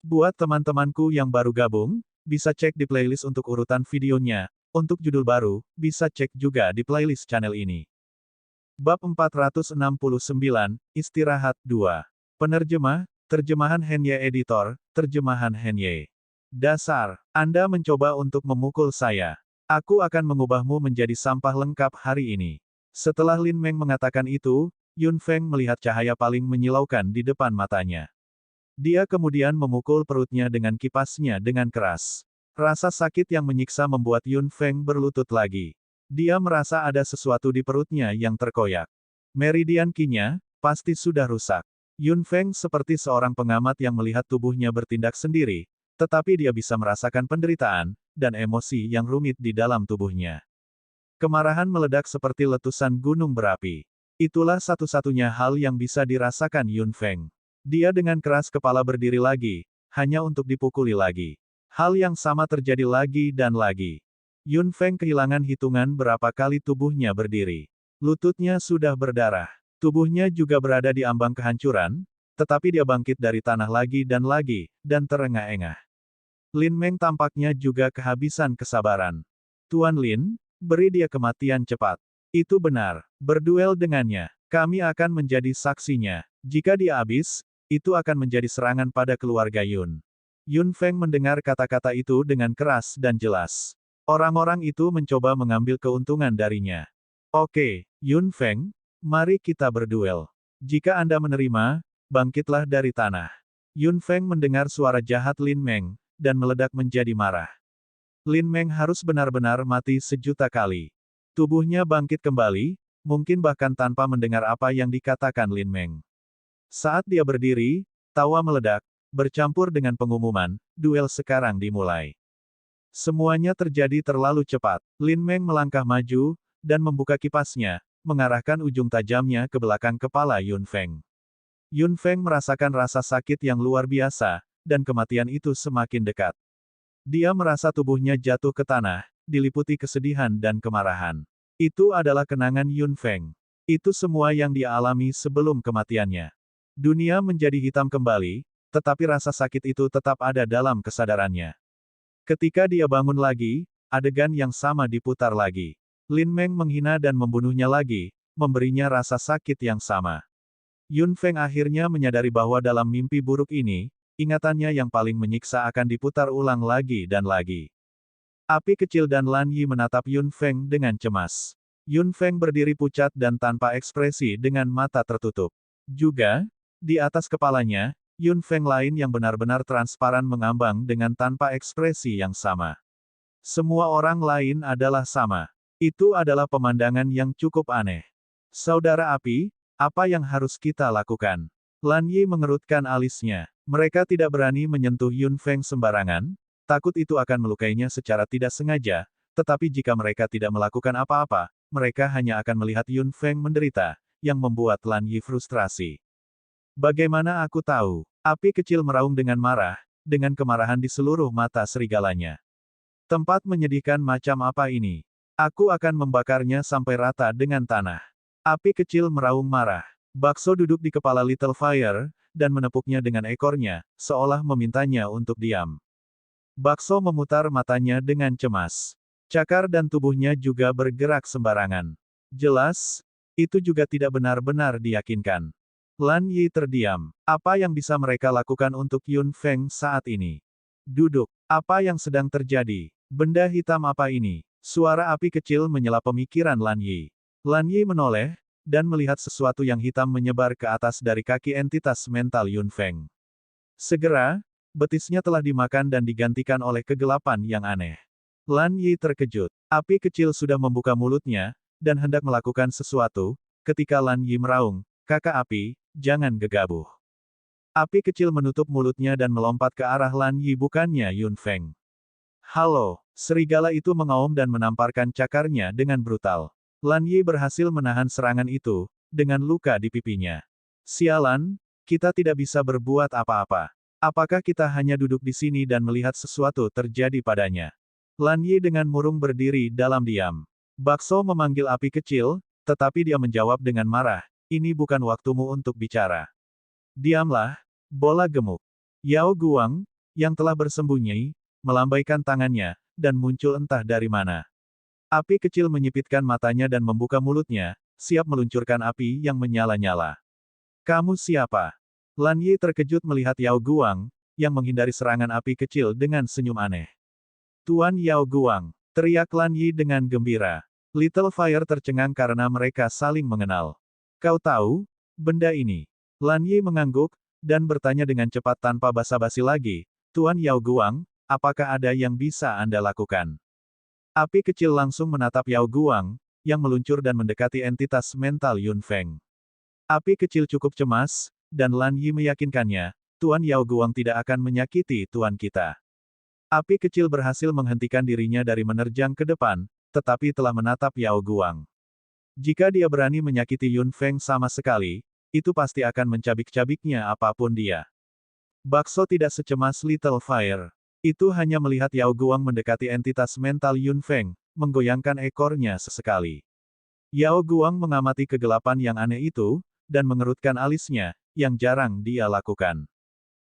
Buat teman-temanku yang baru gabung, bisa cek di playlist untuk urutan videonya. Untuk judul baru, bisa cek juga di playlist channel ini. Bab 469, Istirahat 2. Penerjemah, Terjemahan Henye Editor, Terjemahan Henye. Dasar, Anda mencoba untuk memukul saya. Aku akan mengubahmu menjadi sampah lengkap hari ini. Setelah Lin Meng mengatakan itu, Yun Feng melihat cahaya paling menyilaukan di depan matanya. Dia kemudian memukul perutnya dengan kipasnya dengan keras. Rasa sakit yang menyiksa membuat Yun Feng berlutut lagi. Dia merasa ada sesuatu di perutnya yang terkoyak. Meridian Qi-nya pasti sudah rusak. Yun Feng seperti seorang pengamat yang melihat tubuhnya bertindak sendiri, tetapi dia bisa merasakan penderitaan dan emosi yang rumit di dalam tubuhnya. Kemarahan meledak seperti letusan gunung berapi. Itulah satu-satunya hal yang bisa dirasakan Yun Feng. Dia dengan keras kepala berdiri lagi, hanya untuk dipukuli lagi. Hal yang sama terjadi lagi dan lagi. Yun Feng kehilangan hitungan berapa kali tubuhnya berdiri. Lututnya sudah berdarah. Tubuhnya juga berada di ambang kehancuran, tetapi dia bangkit dari tanah lagi, dan terengah-engah. Lin Meng tampaknya juga kehabisan kesabaran. Tuan Lin, beri dia kematian cepat. Itu benar. Berduel dengannya. Kami akan menjadi saksinya. Jika dia habis, itu akan menjadi serangan pada keluarga Yun. Yun Feng mendengar kata-kata itu dengan keras dan jelas. Orang-orang itu mencoba mengambil keuntungan darinya. Oke, Yun Feng, mari kita berduel. Jika Anda menerima, bangkitlah dari tanah. Yun Feng mendengar suara jahat Lin Meng, dan meledak menjadi marah. Lin Meng harus benar-benar mati sejuta kali. Tubuhnya bangkit kembali, mungkin bahkan tanpa mendengar apa yang dikatakan Lin Meng. Saat dia berdiri, tawa meledak, bercampur dengan pengumuman, duel sekarang dimulai. Semuanya terjadi terlalu cepat. Lin Meng melangkah maju, dan membuka kipasnya, mengarahkan ujung tajamnya ke belakang kepala Yun Feng. Yun Feng merasakan rasa sakit yang luar biasa, dan kematian itu semakin dekat. Dia merasa tubuhnya jatuh ke tanah, diliputi kesedihan dan kemarahan. Itu adalah kenangan Yun Feng. Itu semua yang dia alami sebelum kematiannya. Dunia menjadi hitam kembali, tetapi rasa sakit itu tetap ada dalam kesadarannya. Ketika dia bangun lagi, adegan yang sama diputar lagi. Lin Meng menghina dan membunuhnya lagi, memberinya rasa sakit yang sama. Yun Feng akhirnya menyadari bahwa dalam mimpi buruk ini, ingatannya yang paling menyiksa akan diputar ulang lagi dan lagi. Api kecil dan Lan Yi menatap Yun Feng dengan cemas. Yun Feng berdiri pucat dan tanpa ekspresi dengan mata tertutup. Juga, di atas kepalanya, Yun Feng lain yang benar-benar transparan mengambang dengan tanpa ekspresi yang sama. Semua orang lain adalah sama. Itu adalah pemandangan yang cukup aneh. Saudara api, apa yang harus kita lakukan? Lan Yi mengerutkan alisnya. Mereka tidak berani menyentuh Yun Feng sembarangan, takut itu akan melukainya secara tidak sengaja, tetapi jika mereka tidak melakukan apa-apa, mereka hanya akan melihat Yun Feng menderita, yang membuat Lan Yi frustrasi. Bagaimana aku tahu? Api kecil meraung dengan marah, dengan kemarahan di seluruh mata serigalanya. Tempat menyedihkan macam apa ini? Aku akan membakarnya sampai rata dengan tanah. Api kecil meraung marah. Bakso duduk di kepala Little Fire, dan menepuknya dengan ekornya, seolah memintanya untuk diam. Bakso memutar matanya dengan cemas. Cakar dan tubuhnya juga bergerak sembarangan. Jelas, itu juga tidak benar-benar diyakinkan. Lan Yi terdiam. Apa yang bisa mereka lakukan untuk Yun Feng saat ini? Duduk. Apa yang sedang terjadi? Benda hitam apa ini? Suara api kecil menyela pemikiran Lan Yi. Lan Yi menoleh, dan melihat sesuatu yang hitam menyebar ke atas dari kaki entitas mental Yun Feng. Segera, betisnya telah dimakan dan digantikan oleh kegelapan yang aneh. Lan Yi terkejut. Api kecil sudah membuka mulutnya, dan hendak melakukan sesuatu, ketika Lan Yi meraung, "Kakak api, jangan gegabah." Api kecil menutup mulutnya dan melompat ke arah Lan Yi, bukannya Yun Feng. "Halo!" Serigala itu mengaum dan menamparkan cakarnya dengan brutal. Lan Yi berhasil menahan serangan itu, dengan luka di pipinya. "Sialan, kita tidak bisa berbuat apa-apa. Apakah kita hanya duduk di sini dan melihat sesuatu terjadi padanya?" Lan Yi dengan murung berdiri dalam diam. Bakso memanggil api kecil, tetapi dia menjawab dengan marah, "Ini bukan waktumu untuk bicara. Diamlah, bola gemuk." Yao Guang, yang telah bersembunyi, melambaikan tangannya, dan muncul entah dari mana. Api kecil menyipitkan matanya dan membuka mulutnya, siap meluncurkan api yang menyala-nyala. Kamu siapa? Lan Yi terkejut melihat Yao Guang, yang menghindari serangan api kecil dengan senyum aneh. Tuan Yao Guang, teriak Lan Yi dengan gembira. Little Fire tercengang karena mereka saling mengenal. Kau tahu, benda ini? Lan Yi mengangguk, dan bertanya dengan cepat tanpa basa-basi lagi, Tuan Yao Guang, apakah ada yang bisa Anda lakukan? Api kecil langsung menatap Yao Guang, yang meluncur dan mendekati entitas mental Yun Feng. Api kecil cukup cemas, dan Lan Yi meyakinkannya, Tuan Yao Guang tidak akan menyakiti Tuan kita. Api kecil berhasil menghentikan dirinya dari menerjang ke depan, tetapi telah menatap Yao Guang. Jika dia berani menyakiti Yun Feng sama sekali, itu pasti akan mencabik-cabiknya apapun dia. Bakso tidak secemas Little Fire. Itu hanya melihat Yao Guang mendekati entitas mental Yun Feng, menggoyangkan ekornya sesekali. Yao Guang mengamati kegelapan yang aneh itu, dan mengerutkan alisnya, yang jarang dia lakukan.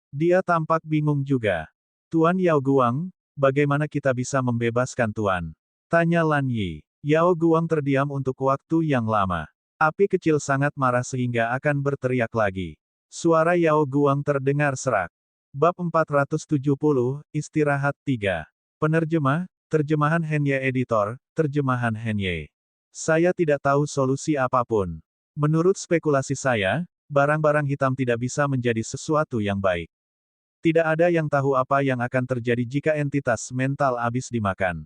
Dia tampak bingung juga. Tuan Yao Guang, bagaimana kita bisa membebaskan Tuan? Tanya Lan Yi. Yao Guang terdiam untuk waktu yang lama. Api kecil sangat marah sehingga akan berteriak lagi. Suara Yao Guang terdengar serak. Bab 470, Istirahat 3. Penerjemah, Terjemahan Henye Editor, Terjemahan Henye. Saya tidak tahu solusi apapun. Menurut spekulasi saya, barang-barang hitam tidak bisa menjadi sesuatu yang baik. Tidak ada yang tahu apa yang akan terjadi jika entitas mental habis dimakan.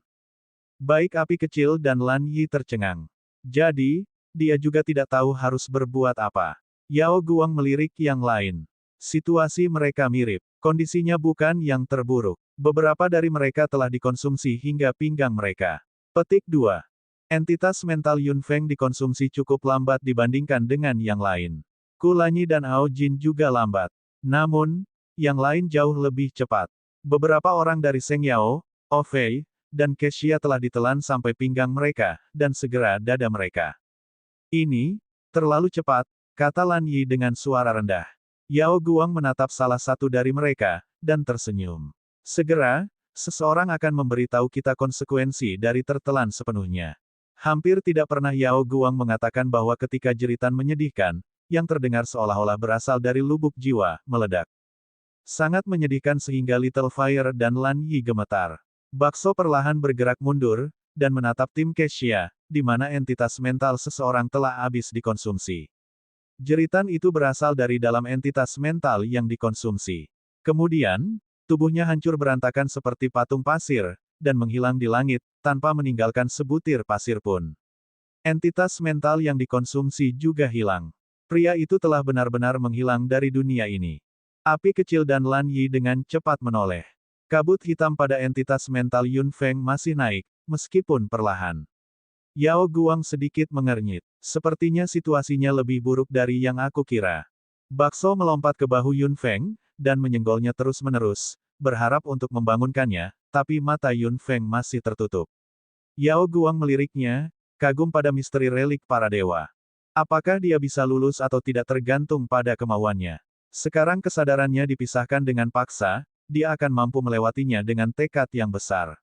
Baik api kecil dan Lan Yi tercengang. Jadi, dia juga tidak tahu harus berbuat apa. Yao Guang melirik yang lain. Situasi mereka mirip. Kondisinya bukan yang terburuk. Beberapa dari mereka telah dikonsumsi hingga pinggang mereka. Petik 2. Entitas mental Yun Feng dikonsumsi cukup lambat dibandingkan dengan yang lain. Kulanyi dan Ao Jin juga lambat. Namun, yang lain jauh lebih cepat. Beberapa orang dari Seng Yao, O Fei, dan Kesia telah ditelan sampai pinggang mereka, dan segera dada mereka. Ini, terlalu cepat, kata Lan Yi dengan suara rendah. Yao Guang menatap salah satu dari mereka, dan tersenyum. Segera, seseorang akan memberitahu kita konsekuensi dari tertelan sepenuhnya. Hampir tidak pernah Yao Guang mengatakan bahwa ketika jeritan menyedihkan, yang terdengar seolah-olah berasal dari lubuk jiwa, meledak. Sangat menyedihkan sehingga Little Fire dan Lan Yi gemetar. Bakso perlahan bergerak mundur, dan menatap tim Kesia, di mana entitas mental seseorang telah habis dikonsumsi. Jeritan itu berasal dari dalam entitas mental yang dikonsumsi. Kemudian, tubuhnya hancur berantakan seperti patung pasir, dan menghilang di langit, tanpa meninggalkan sebutir pasir pun. Entitas mental yang dikonsumsi juga hilang. Pria itu telah benar-benar menghilang dari dunia ini. Api kecil dan Lan Yi dengan cepat menoleh. Kabut hitam pada entitas mental Yun Feng masih naik, meskipun perlahan. Yao Guang sedikit mengernyit. Sepertinya situasinya lebih buruk dari yang aku kira. Bakso melompat ke bahu Yun Feng, dan menyenggolnya terus-menerus, berharap untuk membangunkannya, tapi mata Yun Feng masih tertutup. Yao Guang meliriknya, kagum pada misteri relik para dewa. Apakah dia bisa lulus atau tidak tergantung pada kemauannya. Sekarang kesadarannya dipisahkan dengan paksa, dia akan mampu melewatinya dengan tekad yang besar.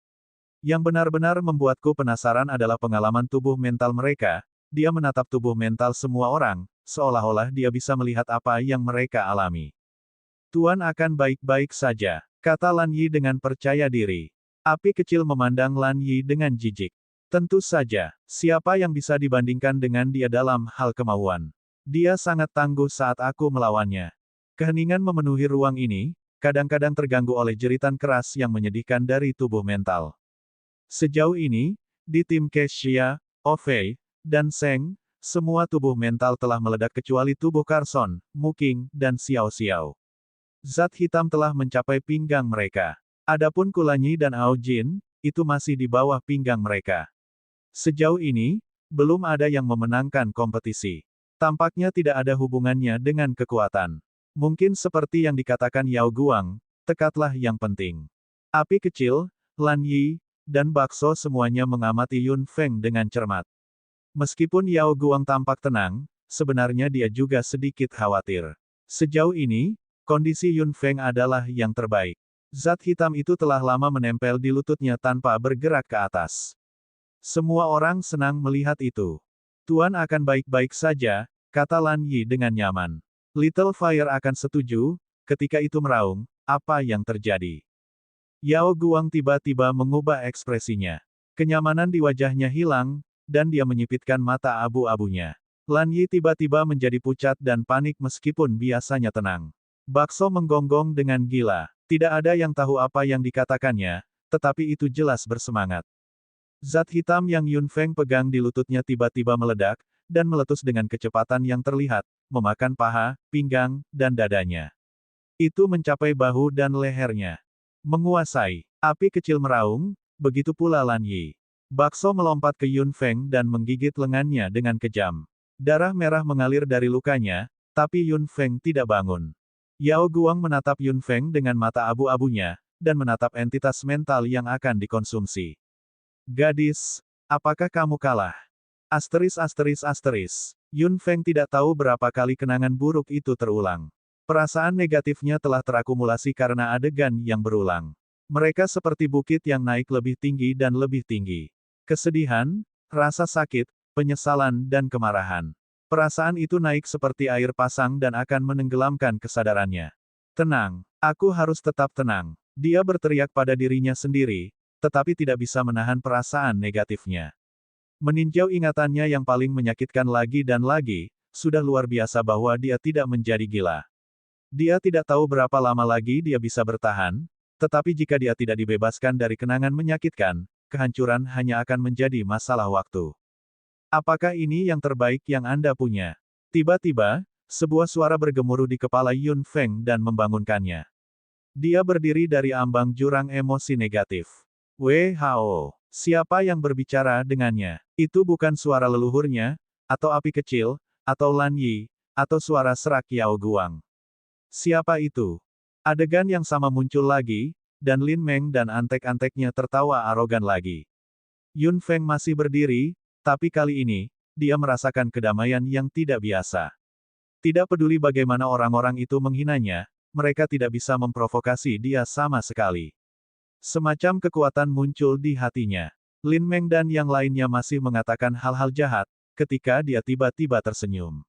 Yang benar-benar membuatku penasaran adalah pengalaman tubuh mental mereka. Dia menatap tubuh mental semua orang, seolah-olah dia bisa melihat apa yang mereka alami. Tuan akan baik-baik saja, kata Lan Yi dengan percaya diri. Api kecil memandang Lan Yi dengan jijik. Tentu saja, siapa yang bisa dibandingkan dengan dia dalam hal kemauan. Dia sangat tangguh saat aku melawannya. Keheningan memenuhi ruang ini, kadang-kadang terganggu oleh jeritan keras yang menyedihkan dari tubuh mental. Sejauh ini, di tim Kesia, O Fei, dan Seng, semua tubuh mental telah meledak kecuali tubuh Carson, Muking, dan Xiao Xiao. Zat hitam telah mencapai pinggang mereka. Adapun Kulanyi dan Ao Jin, itu masih di bawah pinggang mereka. Sejauh ini, belum ada yang memenangkan kompetisi. Tampaknya tidak ada hubungannya dengan kekuatan. Mungkin seperti yang dikatakan Yao Guang, tekadlah yang penting. Api kecil, Lan Yi, dan Bakso semuanya mengamati Yun Feng dengan cermat. Meskipun Yao Guang tampak tenang, sebenarnya dia juga sedikit khawatir. Sejauh ini, kondisi Yun Feng adalah yang terbaik. Zat hitam itu telah lama menempel di lututnya tanpa bergerak ke atas. Semua orang senang melihat itu. Tuan akan baik-baik saja, kata Lan Yi dengan nyaman. Little Fire akan setuju, ketika itu meraung, apa yang terjadi? Yao Guang tiba-tiba mengubah ekspresinya. Kenyamanan di wajahnya hilang, dan dia menyipitkan mata abu-abunya. Lan Yi tiba-tiba menjadi pucat dan panik meskipun biasanya tenang. Bakso menggonggong dengan gila. Tidak ada yang tahu apa yang dikatakannya, tetapi itu jelas bersemangat. Zat hitam yang Yun Feng pegang di lututnya tiba-tiba meledak, dan meletus dengan kecepatan yang terlihat, memakan paha, pinggang, dan dadanya. Itu mencapai bahu dan lehernya. Menguasai. Api kecil meraung, begitu pula Lan Yi. Bakso melompat ke Yun Feng dan menggigit lengannya dengan kejam. Darah merah mengalir dari lukanya, tapi Yun Feng tidak bangun. Yao Guang menatap Yun Feng dengan mata abu-abunya, dan menatap entitas mental yang akan dikonsumsi. Gadis, apakah kamu kalah? Asteris. Yun Feng tidak tahu berapa kali kenangan buruk itu terulang. Perasaan negatifnya telah terakumulasi karena adegan yang berulang. Mereka seperti bukit yang naik lebih tinggi dan lebih tinggi. Kesedihan, rasa sakit, penyesalan dan kemarahan. Perasaan itu naik seperti air pasang dan akan menenggelamkan kesadarannya. Tenang, aku harus tetap tenang. Dia berteriak pada dirinya sendiri, tetapi tidak bisa menahan perasaan negatifnya. Meninjau ingatannya yang paling menyakitkan lagi dan lagi, sudah luar biasa bahwa dia tidak menjadi gila. Dia tidak tahu berapa lama lagi dia bisa bertahan, tetapi jika dia tidak dibebaskan dari kenangan menyakitkan, kehancuran hanya akan menjadi masalah waktu. Apakah ini yang terbaik yang Anda punya? Tiba-tiba, sebuah suara bergemuruh di kepala Yun Feng dan membangunkannya. Dia berdiri dari ambang jurang emosi negatif. WHO. Siapa yang berbicara dengannya? Itu bukan suara leluhurnya, atau api kecil, atau Lan Yi, atau suara serak Yao Guang. Siapa itu? Adegan yang sama muncul lagi, dan Lin Meng dan antek-anteknya tertawa arogan lagi. Yun Feng masih berdiri, tapi kali ini, dia merasakan kedamaian yang tidak biasa. Tidak peduli bagaimana orang-orang itu menghinanya, mereka tidak bisa memprovokasi dia sama sekali. Semacam kekuatan muncul di hatinya. Lin Meng dan yang lainnya masih mengatakan hal-hal jahat, ketika dia tiba-tiba tersenyum.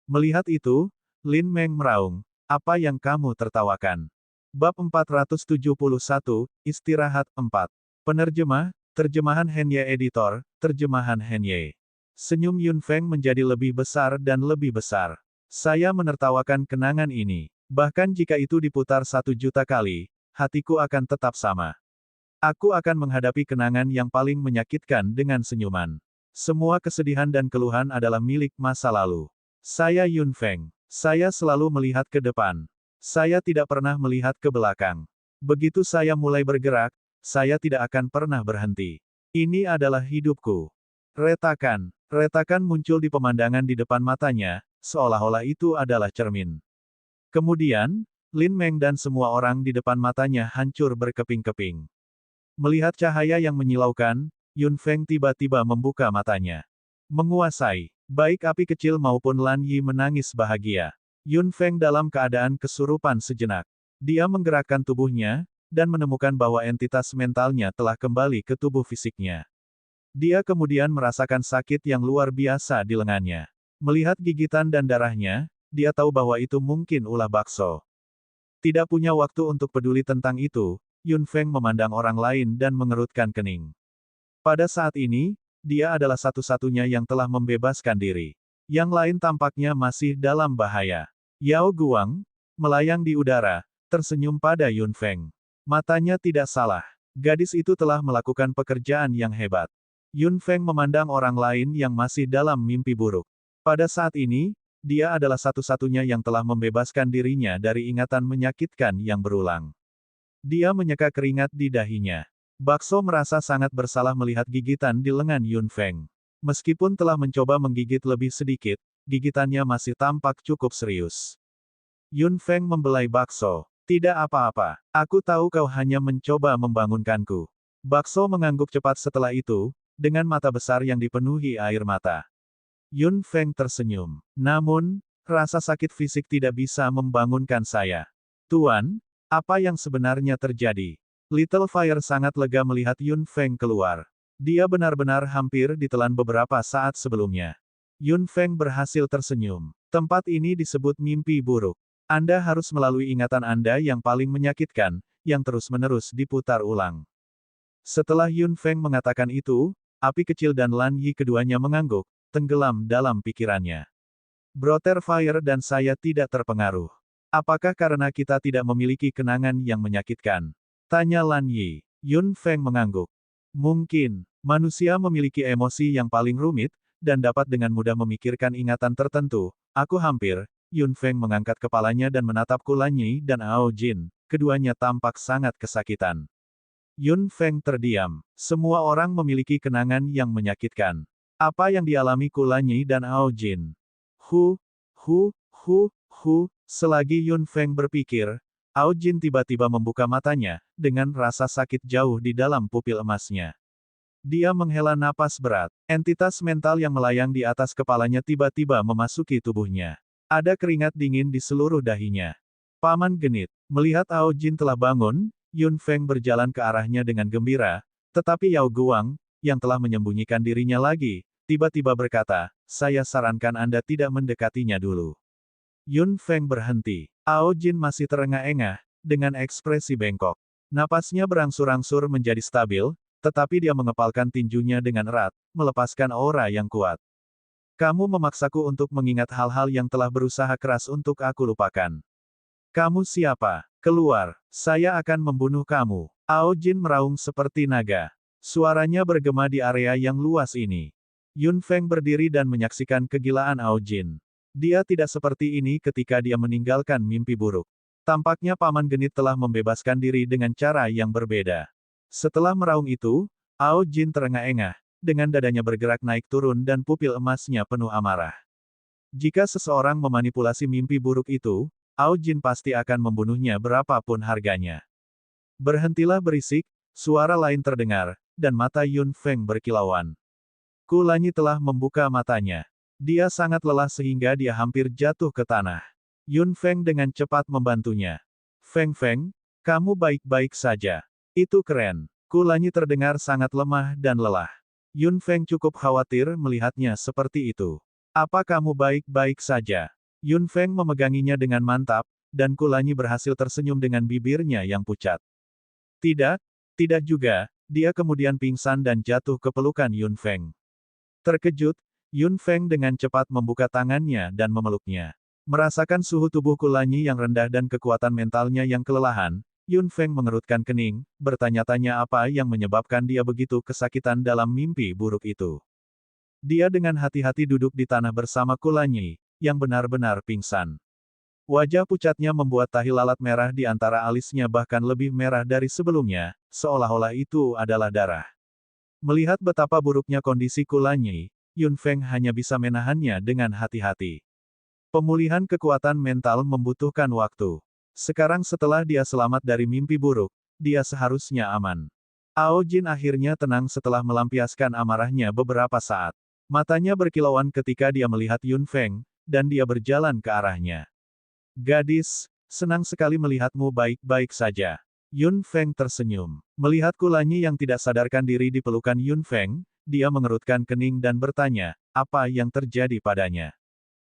Melihat itu, Lin Meng meraung, apa yang kamu tertawakan? Bab 471, Istirahat 4. Penerjemah, Terjemahan Henye Editor, Terjemahan Henye. Senyum Yun Feng menjadi lebih besar dan lebih besar. Saya menertawakan kenangan ini. Bahkan jika itu diputar 1.000.000 kali, hatiku akan tetap sama. Aku akan menghadapi kenangan yang paling menyakitkan dengan senyuman. Semua kesedihan dan keluhan adalah milik masa lalu. Saya Yun Feng. Saya selalu melihat ke depan. Saya tidak pernah melihat ke belakang. Begitu saya mulai bergerak, saya tidak akan pernah berhenti. Ini adalah hidupku. Retakan. Retakan muncul di pemandangan di depan matanya, seolah-olah itu adalah cermin. Kemudian, Lin Meng dan semua orang di depan matanya hancur berkeping-keping. Melihat cahaya yang menyilaukan, Yun Feng tiba-tiba membuka matanya. Menguasai. Baik api kecil maupun Lan Yi menangis bahagia. Yun Feng dalam keadaan kesurupan sejenak. Dia menggerakkan tubuhnya, dan menemukan bahwa entitas mentalnya telah kembali ke tubuh fisiknya. Dia kemudian merasakan sakit yang luar biasa di lengannya. Melihat gigitan dan darahnya, dia tahu bahwa itu mungkin ulah bakso. Tidak punya waktu untuk peduli tentang itu, Yun Feng memandang orang lain dan mengerutkan kening. Pada saat ini, dia adalah satu-satunya yang telah membebaskan diri. Yang lain tampaknya masih dalam bahaya. Yao Guang, melayang di udara, tersenyum pada Yun Feng. Matanya tidak salah. Gadis itu telah melakukan pekerjaan yang hebat. Yun Feng memandang orang lain yang masih dalam mimpi buruk. Pada saat ini, dia adalah satu-satunya yang telah membebaskan dirinya dari ingatan menyakitkan yang berulang. Dia menyeka keringat di dahinya. Bakso merasa sangat bersalah melihat gigitan di lengan Yun Feng. Meskipun telah mencoba menggigit lebih sedikit, gigitannya masih tampak cukup serius. Yun Feng membelai bakso. Tidak apa-apa. Aku tahu kau hanya mencoba membangunkanku. Bakso mengangguk cepat setelah itu, dengan mata besar yang dipenuhi air mata. Yun Feng tersenyum. Namun, rasa sakit fisik tidak bisa membangunkan saya. Tuan, Apa yang sebenarnya terjadi? Little Fire sangat lega melihat Yun Feng keluar. Dia benar-benar hampir ditelan beberapa saat sebelumnya. Yun Feng berhasil tersenyum. Tempat ini disebut mimpi buruk. Anda harus melalui ingatan Anda yang paling menyakitkan, yang terus-menerus diputar ulang. Setelah Yun Feng mengatakan itu, api kecil dan Lan Yi keduanya mengangguk, tenggelam dalam pikirannya. Brother Fire dan saya tidak terpengaruh. Apakah karena kita tidak memiliki kenangan yang menyakitkan? Tanya Lan Yi. Yun Feng mengangguk. Mungkin, manusia memiliki emosi yang paling rumit, dan dapat dengan mudah memikirkan ingatan tertentu. Aku hampir, Yun Feng mengangkat kepalanya dan menatapku Lan Yi dan Ao Jin. Keduanya tampak sangat kesakitan. Yun Feng terdiam. Semua orang memiliki kenangan yang menyakitkan. Apa yang dialami Lan Yi dan Ao Jin? Selagi Yun Feng berpikir, Ao Jin tiba-tiba membuka matanya, dengan rasa sakit jauh di dalam pupil emasnya. Dia menghela napas berat. Entitas mental yang melayang di atas kepalanya tiba-tiba memasuki tubuhnya. Ada keringat dingin di seluruh dahinya. Paman genit. Melihat Ao Jin telah bangun, Yun Feng berjalan ke arahnya dengan gembira, tetapi Yao Guang, yang telah menyembunyikan dirinya lagi, tiba-tiba berkata, saya sarankan Anda tidak mendekatinya dulu. Yun Feng berhenti. Ao Jin masih terengah-engah, dengan ekspresi bengkok. Napasnya berangsur-angsur menjadi stabil, tetapi dia mengepalkan tinjunya dengan erat, melepaskan aura yang kuat. Kamu memaksaku untuk mengingat hal-hal yang telah berusaha keras untuk aku lupakan. Kamu siapa? Keluar. Saya akan membunuh kamu. Ao Jin meraung seperti naga. Suaranya bergema di area yang luas ini. Yun Feng berdiri dan menyaksikan kegilaan Ao Jin. Dia tidak seperti ini ketika dia meninggalkan mimpi buruk. Tampaknya Paman Genit telah membebaskan diri dengan cara yang berbeda. Setelah meraung itu, Ao Jin terengah-engah, dengan dadanya bergerak naik turun dan pupil emasnya penuh amarah. Jika seseorang memanipulasi mimpi buruk itu, Ao Jin pasti akan membunuhnya berapapun harganya. Berhentilah berisik, suara lain terdengar, dan mata Yun Feng berkilauan. Lan Yi telah membuka matanya. Dia sangat lelah sehingga dia hampir jatuh ke tanah. Yun Feng dengan cepat membantunya. Feng, kamu baik-baik saja. Itu keren. Lan Yi terdengar sangat lemah dan lelah. Yun Feng cukup khawatir melihatnya seperti itu. Apa kamu baik-baik saja? Yun Feng memeganginya dengan mantap, dan Lan Yi berhasil tersenyum dengan bibirnya yang pucat. Tidak juga, dia kemudian pingsan dan jatuh ke pelukan Yun Feng. Terkejut, Yun Feng dengan cepat membuka tangannya dan memeluknya. Merasakan suhu tubuh Lan Yi yang rendah dan kekuatan mentalnya yang kelelahan, Yun Feng mengerutkan kening, bertanya-tanya apa yang menyebabkan dia begitu kesakitan dalam mimpi buruk itu. Dia dengan hati-hati duduk di tanah bersama Lan Yi, yang benar-benar pingsan. Wajah pucatnya membuat tahi lalat merah di antara alisnya bahkan lebih merah dari sebelumnya, seolah-olah itu adalah darah. Melihat betapa buruknya kondisi Lan Yi, Yun Feng hanya bisa menahannya dengan hati-hati. Pemulihan kekuatan mental membutuhkan waktu. Sekarang setelah dia selamat dari mimpi buruk, dia seharusnya aman. Ao Jin akhirnya tenang setelah melampiaskan amarahnya beberapa saat. Matanya berkilauan ketika dia melihat Yun Feng, dan dia berjalan ke arahnya. Gadis, senang sekali melihatmu baik-baik saja. Yun Feng tersenyum. Melihat Lan Yi yang tidak sadarkan diri di pelukan Yun Feng, dia mengerutkan kening dan bertanya, apa yang terjadi padanya?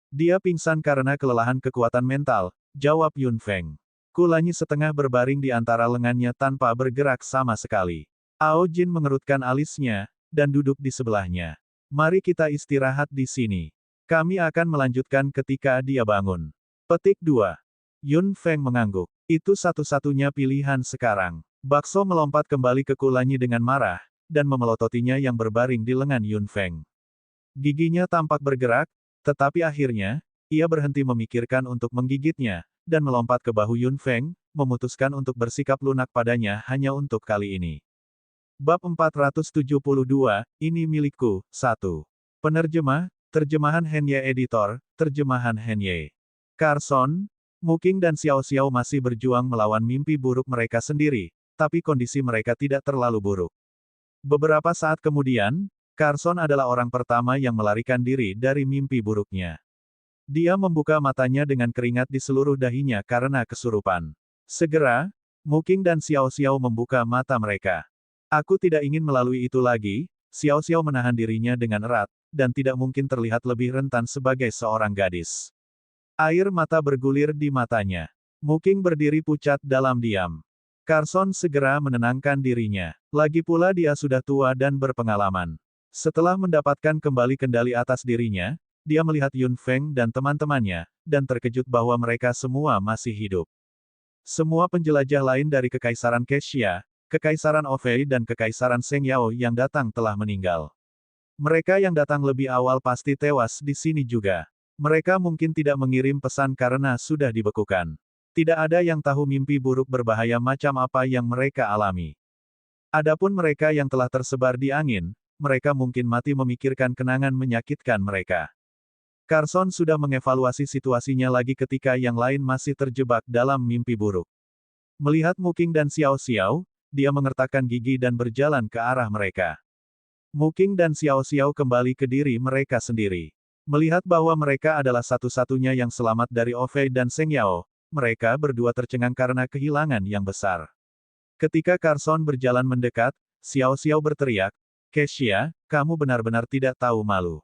Dia pingsan karena kelelahan kekuatan mental, jawab Yun Feng. Lan Yi setengah berbaring di antara lengannya tanpa bergerak sama sekali. Ao Jin mengerutkan alisnya, dan duduk di sebelahnya. Mari kita istirahat di sini. Kami akan melanjutkan ketika dia bangun. Petik 2. Yun Feng mengangguk. Itu satu-satunya pilihan sekarang. Bakso melompat kembali ke Lan Yi dengan marah, dan memelototinya yang berbaring di lengan Yun Feng. Giginya tampak bergerak, tetapi akhirnya, ia berhenti memikirkan untuk menggigitnya, dan melompat ke bahu Yun Feng, memutuskan untuk bersikap lunak padanya hanya untuk kali ini. Bab 472, ini milikku, 1. Penerjemah, terjemahan Henye Editor, terjemahan Henye. Carson, Muking dan Xiao Xiao masih berjuang melawan mimpi buruk mereka sendiri, tapi kondisi mereka tidak terlalu buruk. Beberapa saat kemudian, Carson adalah orang pertama yang melarikan diri dari mimpi buruknya. Dia membuka matanya dengan keringat di seluruh dahinya karena kesurupan. Segera, Muking dan Xiao Xiao membuka mata mereka. Aku tidak ingin melalui itu lagi, Xiao Xiao menahan dirinya dengan erat, dan tidak mungkin terlihat lebih rentan sebagai seorang gadis. Air mata bergulir di matanya. Muking berdiri pucat dalam diam. Carson segera menenangkan dirinya. Lagi pula dia sudah tua dan berpengalaman. Setelah mendapatkan kembali kendali atas dirinya, dia melihat Yun Feng dan teman-temannya, dan terkejut bahwa mereka semua masih hidup. Semua penjelajah lain dari Kekaisaran Kexia, Kekaisaran Ovei dan Kekaisaran Sengyao yang datang telah meninggal. Mereka yang datang lebih awal pasti tewas di sini juga. Mereka mungkin tidak mengirim pesan karena sudah dibekukan. Tidak ada yang tahu mimpi buruk berbahaya macam apa yang mereka alami. Adapun mereka yang telah tersebar di angin, mereka mungkin mati memikirkan kenangan menyakitkan mereka. Carson sudah mengevaluasi situasinya lagi ketika yang lain masih terjebak dalam mimpi buruk. Melihat Muking dan Xiao Xiao, dia mengertakkan gigi dan berjalan ke arah mereka. Muking dan Xiao Xiao kembali ke diri mereka sendiri. Melihat bahwa mereka adalah satu-satunya yang selamat dari Ovei dan Sengyao, mereka berdua tercengang karena kehilangan yang besar. Ketika Carson berjalan mendekat, Xiao Xiao berteriak, "Kexia, kamu benar-benar tidak tahu malu."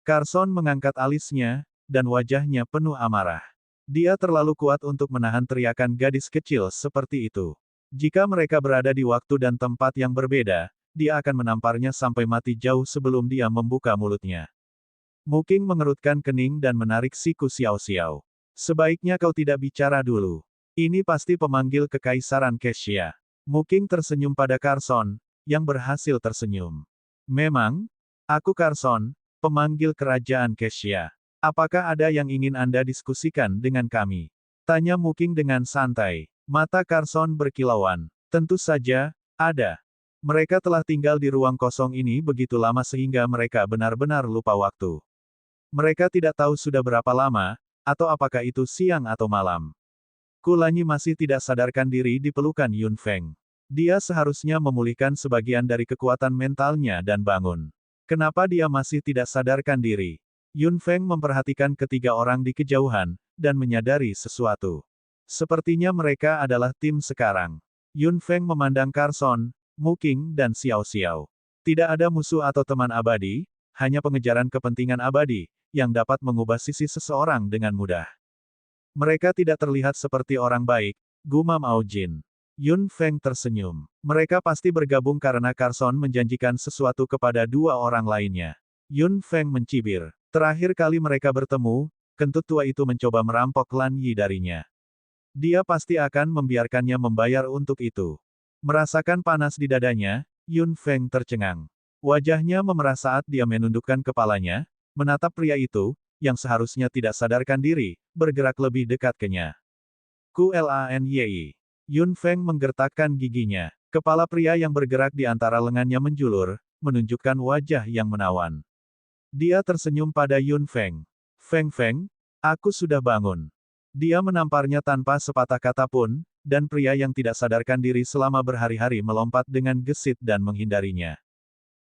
Carson mengangkat alisnya, dan wajahnya penuh amarah. Dia terlalu kuat untuk menahan teriakan gadis kecil seperti itu. Jika mereka berada di waktu dan tempat yang berbeda, dia akan menamparnya sampai mati jauh sebelum dia membuka mulutnya. Muking mengerutkan kening dan menarik siku Xiao Xiao. Sebaiknya kau tidak bicara dulu. Ini pasti pemanggil Kekaisaran Kexia. Muking tersenyum pada Carson, yang berhasil tersenyum. Memang, aku Carson, pemanggil Kerajaan Kexia. Apakah ada yang ingin Anda diskusikan dengan kami? Tanya Muking dengan santai. Mata Carson berkilauan. Tentu saja, ada. Mereka telah tinggal di ruang kosong ini begitu lama sehingga mereka benar-benar lupa waktu. Mereka tidak tahu sudah berapa lama, atau apakah itu siang atau malam. Kulanyi masih tidak sadarkan diri di pelukan Yun Feng. Dia seharusnya memulihkan sebagian dari kekuatan mentalnya dan bangun. Kenapa dia masih tidak sadarkan diri? Yun Feng memperhatikan ketiga orang di kejauhan, dan menyadari sesuatu. Sepertinya mereka adalah tim sekarang. Yun Feng memandang Carson, Muking dan Xiao Xiao. Tidak ada musuh atau teman abadi, hanya pengejaran kepentingan abadi, yang dapat mengubah sisi seseorang dengan mudah. Mereka tidak terlihat seperti orang baik, gumam Ao Jin. Yun Feng tersenyum. Mereka pasti bergabung karena Carson menjanjikan sesuatu kepada dua orang lainnya. Yun Feng mencibir. Terakhir kali mereka bertemu, kentut tua itu mencoba merampok Lan Yi darinya. Dia pasti akan membiarkannya membayar untuk itu. Merasakan panas di dadanya, Yun Feng tercengang. Wajahnya memerah saat dia menundukkan kepalanya, menatap pria itu, yang seharusnya tidak sadarkan diri, bergerak lebih dekat kenya. Qlanyi. Yun Feng menggertakkan giginya. Kepala pria yang bergerak di antara lengannya menjulur, menunjukkan wajah yang menawan. Dia tersenyum pada Yun Feng. Feng Feng, aku sudah bangun. Dia menamparnya tanpa sepatah kata pun, dan pria yang tidak sadarkan diri selama berhari-hari melompat dengan gesit dan menghindarinya.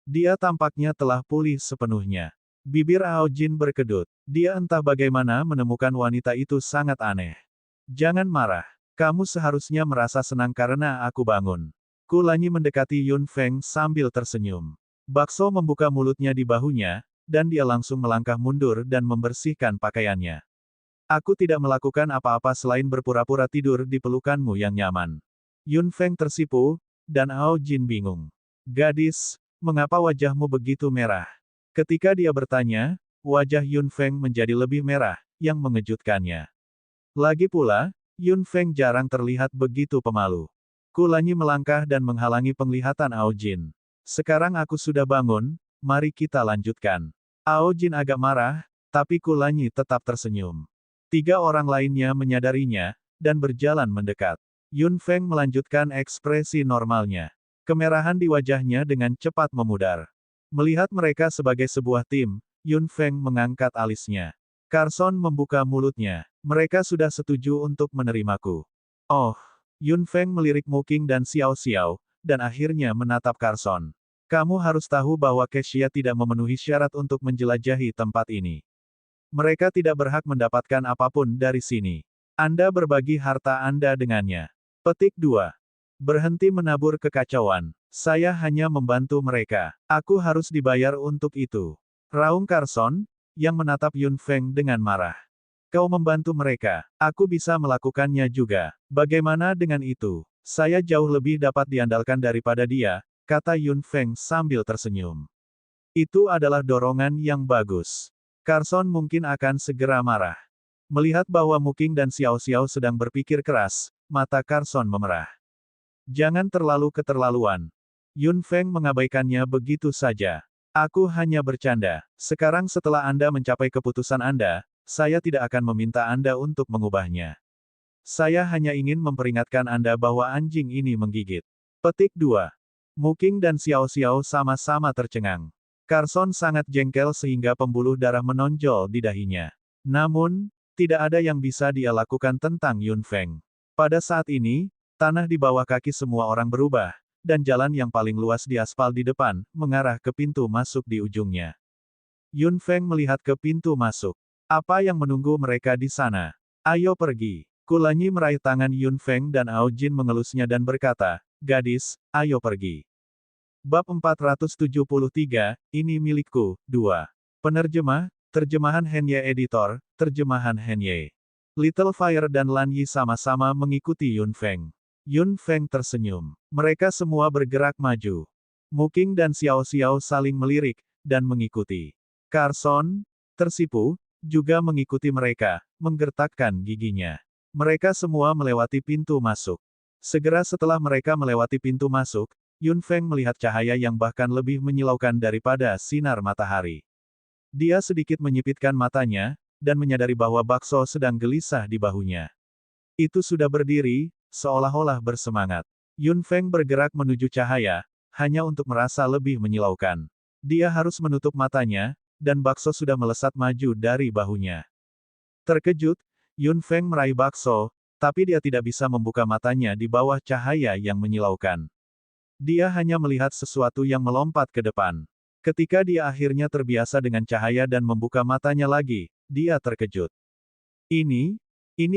Dia tampaknya telah pulih sepenuhnya. Bibir Ao Jin berkedut. Dia entah bagaimana menemukan wanita itu sangat aneh. Jangan marah. Kamu seharusnya merasa senang karena aku bangun. Kulanyi mendekati Yun Feng sambil tersenyum. Bakso membuka mulutnya di bahunya, dan dia langsung melangkah mundur dan membersihkan pakaiannya. Aku tidak melakukan apa-apa selain berpura-pura tidur di pelukanmu yang nyaman. Yun Feng tersipu, dan Ao Jin bingung. Gadis, mengapa wajahmu begitu merah? Ketika dia bertanya, wajah Yun Feng menjadi lebih merah, yang mengejutkannya. Lagi pula, Yun Feng jarang terlihat begitu pemalu. Kulanyi melangkah dan menghalangi penglihatan Ao Jin. Sekarang aku sudah bangun, mari kita lanjutkan. Ao Jin agak marah, tapi Kulanyi tetap tersenyum. Tiga orang lainnya menyadarinya, dan berjalan mendekat. Yun Feng melanjutkan ekspresi normalnya. Kemerahan di wajahnya dengan cepat memudar. Melihat mereka sebagai sebuah tim, Yun Feng mengangkat alisnya. Carson membuka mulutnya. Mereka sudah setuju untuk menerimaku. Oh, Yun Feng melirik Muking dan Xiao Xiao, dan akhirnya menatap Carson. Kamu harus tahu bahwa Kexia tidak memenuhi syarat untuk menjelajahi tempat ini. Mereka tidak berhak mendapatkan apapun dari sini. Anda berbagi harta Anda dengannya. Petik 2. Berhenti menabur kekacauan. Saya hanya membantu mereka. Aku harus dibayar untuk itu. Raung Carson, yang menatap Yun Feng dengan marah. Kau membantu mereka. Aku bisa melakukannya juga. Bagaimana dengan itu? Saya jauh lebih dapat diandalkan daripada dia, kata Yun Feng sambil tersenyum. Itu adalah dorongan yang bagus. Carson mungkin akan segera marah. Melihat bahwa Muking dan Xiao Xiao sedang berpikir keras, mata Carson memerah. Jangan terlalu keterlaluan. Yun Feng mengabaikannya begitu saja. Aku hanya bercanda. Sekarang setelah Anda mencapai keputusan Anda, saya tidak akan meminta Anda untuk mengubahnya. Saya hanya ingin memperingatkan Anda bahwa anjing ini menggigit. Petik 2. Muking dan Xiao Xiao sama-sama tercengang. Carson sangat jengkel sehingga pembuluh darah menonjol di dahinya. Namun, tidak ada yang bisa dia lakukan tentang Yun Feng. Pada saat ini, tanah di bawah kaki semua orang berubah, dan jalan yang paling luas di aspal di depan, mengarah ke pintu masuk di ujungnya. Yun Feng melihat ke pintu masuk. Apa yang menunggu mereka di sana? Ayo pergi. Kulanyi meraih tangan Yun Feng dan Ao Jin mengelusnya dan berkata, gadis, ayo pergi. Bab 473, ini milikku, 2. Penerjemah, terjemahan Henye Editor, terjemahan Henye. Little Fire dan Lan Yi sama-sama mengikuti Yun Feng. Yun Feng tersenyum. Mereka semua bergerak maju. Muking dan Xiao Xiao saling melirik, dan mengikuti. Carson, tersipu, juga mengikuti mereka, menggertakkan giginya. Mereka semua melewati pintu masuk. Segera setelah mereka melewati pintu masuk, Yun Feng melihat cahaya yang bahkan lebih menyilaukan daripada sinar matahari. Dia sedikit menyipitkan matanya, dan menyadari bahwa bakso sedang gelisah di bahunya. Itu sudah berdiri, seolah-olah bersemangat. Yun Feng bergerak menuju cahaya, hanya untuk merasa lebih menyilaukan. Dia harus menutup matanya, dan bakso sudah melesat maju dari bahunya. Terkejut, Yun Feng meraih bakso, tapi dia tidak bisa membuka matanya di bawah cahaya yang menyilaukan. Dia hanya melihat sesuatu yang melompat ke depan. Ketika dia akhirnya terbiasa dengan cahaya dan membuka matanya lagi, dia terkejut. Ini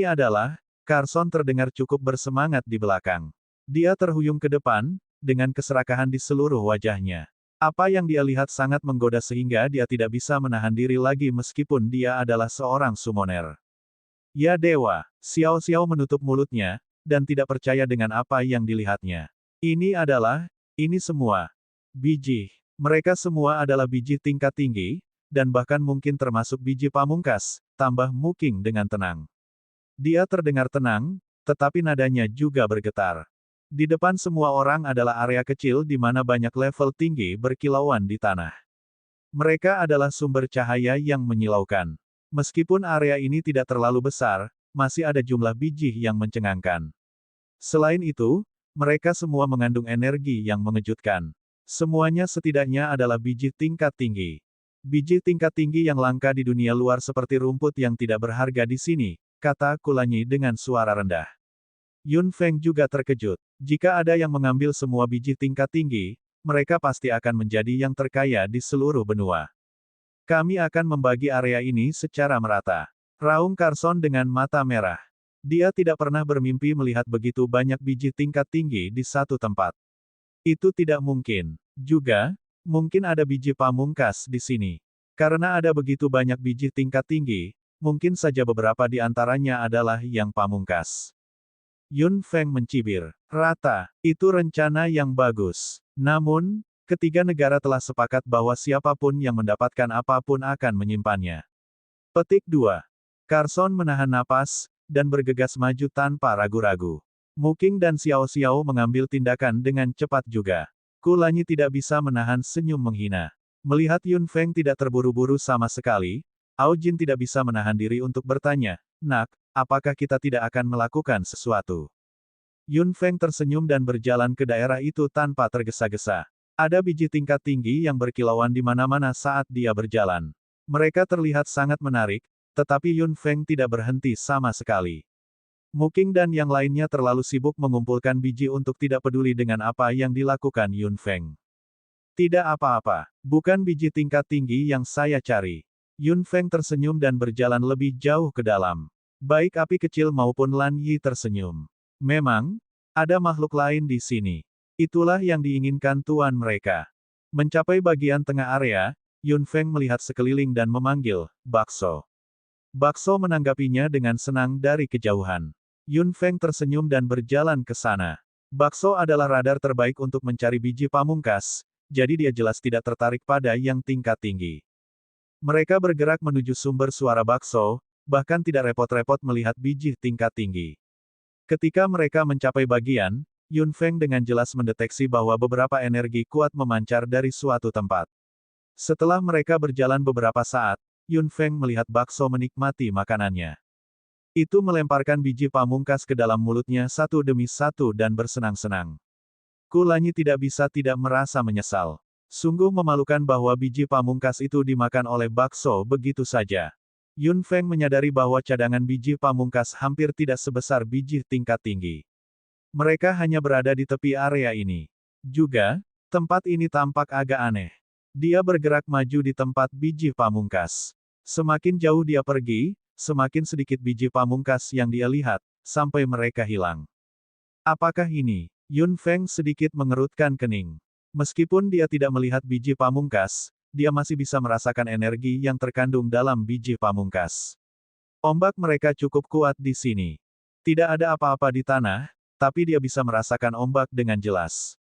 adalah, Carson terdengar cukup bersemangat di belakang. Dia terhuyung ke depan, dengan keserakahan di seluruh wajahnya. Apa yang dia lihat sangat menggoda sehingga dia tidak bisa menahan diri lagi meskipun dia adalah seorang summoner. Ya dewa, Xiao Xiao menutup mulutnya, dan tidak percaya dengan apa yang dilihatnya. Ini semua. Biji. Mereka semua adalah biji tingkat tinggi, dan bahkan mungkin termasuk biji pamungkas, tambah Muking dengan tenang. Dia terdengar tenang, tetapi nadanya juga bergetar. Di depan semua orang adalah area kecil di mana banyak level tinggi berkilauan di tanah. Mereka adalah sumber cahaya yang menyilaukan. Meskipun area ini tidak terlalu besar, masih ada jumlah biji yang mencengangkan. Selain itu, mereka semua mengandung energi yang mengejutkan. Semuanya setidaknya adalah biji tingkat tinggi. Biji tingkat tinggi yang langka di dunia luar seperti rumput yang tidak berharga di sini, kata Kulanyi dengan suara rendah. Yun Feng juga terkejut. Jika ada yang mengambil semua biji tingkat tinggi, mereka pasti akan menjadi yang terkaya di seluruh benua. Kami akan membagi area ini secara merata. Raung Carson dengan mata merah. Dia tidak pernah bermimpi melihat begitu banyak biji tingkat tinggi di satu tempat. Itu tidak mungkin. Juga, mungkin ada biji pamungkas di sini. Karena ada begitu banyak biji tingkat tinggi, mungkin saja beberapa di antaranya adalah yang pamungkas. Yun Feng mencibir. Rata, itu rencana yang bagus. Namun, ketiga negara telah sepakat bahwa siapapun yang mendapatkan apapun akan menyimpannya. Petik 2. Carson menahan napas, dan bergegas maju tanpa ragu-ragu. Muking dan Xiao Xiao mengambil tindakan dengan cepat juga. Kulanyi tidak bisa menahan senyum menghina. Melihat Yun Feng tidak terburu-buru sama sekali, Ao Jin tidak bisa menahan diri untuk bertanya, "Nak, apakah kita tidak akan melakukan sesuatu?" Yun Feng tersenyum dan berjalan ke daerah itu tanpa tergesa-gesa. Ada biji tingkat tinggi yang berkilauan di mana-mana saat dia berjalan. Mereka terlihat sangat menarik, tetapi Yun Feng tidak berhenti sama sekali. Muking dan yang lainnya terlalu sibuk mengumpulkan biji untuk tidak peduli dengan apa yang dilakukan Yun Feng. Tidak apa-apa, bukan biji tingkat tinggi yang saya cari. Yun Feng tersenyum dan berjalan lebih jauh ke dalam. Baik api kecil maupun Lan Yi tersenyum. Memang, ada makhluk lain di sini. Itulah yang diinginkan tuan mereka. Mencapai bagian tengah area, Yun Feng melihat sekeliling dan memanggil, "Bakso." Bakso menanggapinya dengan senang dari kejauhan. Yun Feng tersenyum dan berjalan ke sana. Bakso adalah radar terbaik untuk mencari biji pamungkas, jadi dia jelas tidak tertarik pada yang tingkat tinggi. Mereka bergerak menuju sumber suara bakso, bahkan tidak repot-repot melihat biji tingkat tinggi. Ketika mereka mencapai bagian, Yun Feng dengan jelas mendeteksi bahwa beberapa energi kuat memancar dari suatu tempat. Setelah mereka berjalan beberapa saat, Yun Feng melihat bakso menikmati makanannya. Itu melemparkan biji pamungkas ke dalam mulutnya satu demi satu dan bersenang-senang. Kulanyi tidak bisa tidak merasa menyesal. Sungguh memalukan bahwa biji pamungkas itu dimakan oleh bakso begitu saja. Yun Feng menyadari bahwa cadangan biji pamungkas hampir tidak sebesar biji tingkat tinggi. Mereka hanya berada di tepi area ini. Juga, tempat ini tampak agak aneh. Dia bergerak maju di tempat biji pamungkas. Semakin jauh dia pergi, semakin sedikit biji pamungkas yang dia lihat, sampai mereka hilang. Apakah ini? Yun Feng sedikit mengerutkan kening. Meskipun dia tidak melihat biji pamungkas, dia masih bisa merasakan energi yang terkandung dalam biji pamungkas. Ombak mereka cukup kuat di sini. Tidak ada apa-apa di tanah, tapi dia bisa merasakan ombak dengan jelas.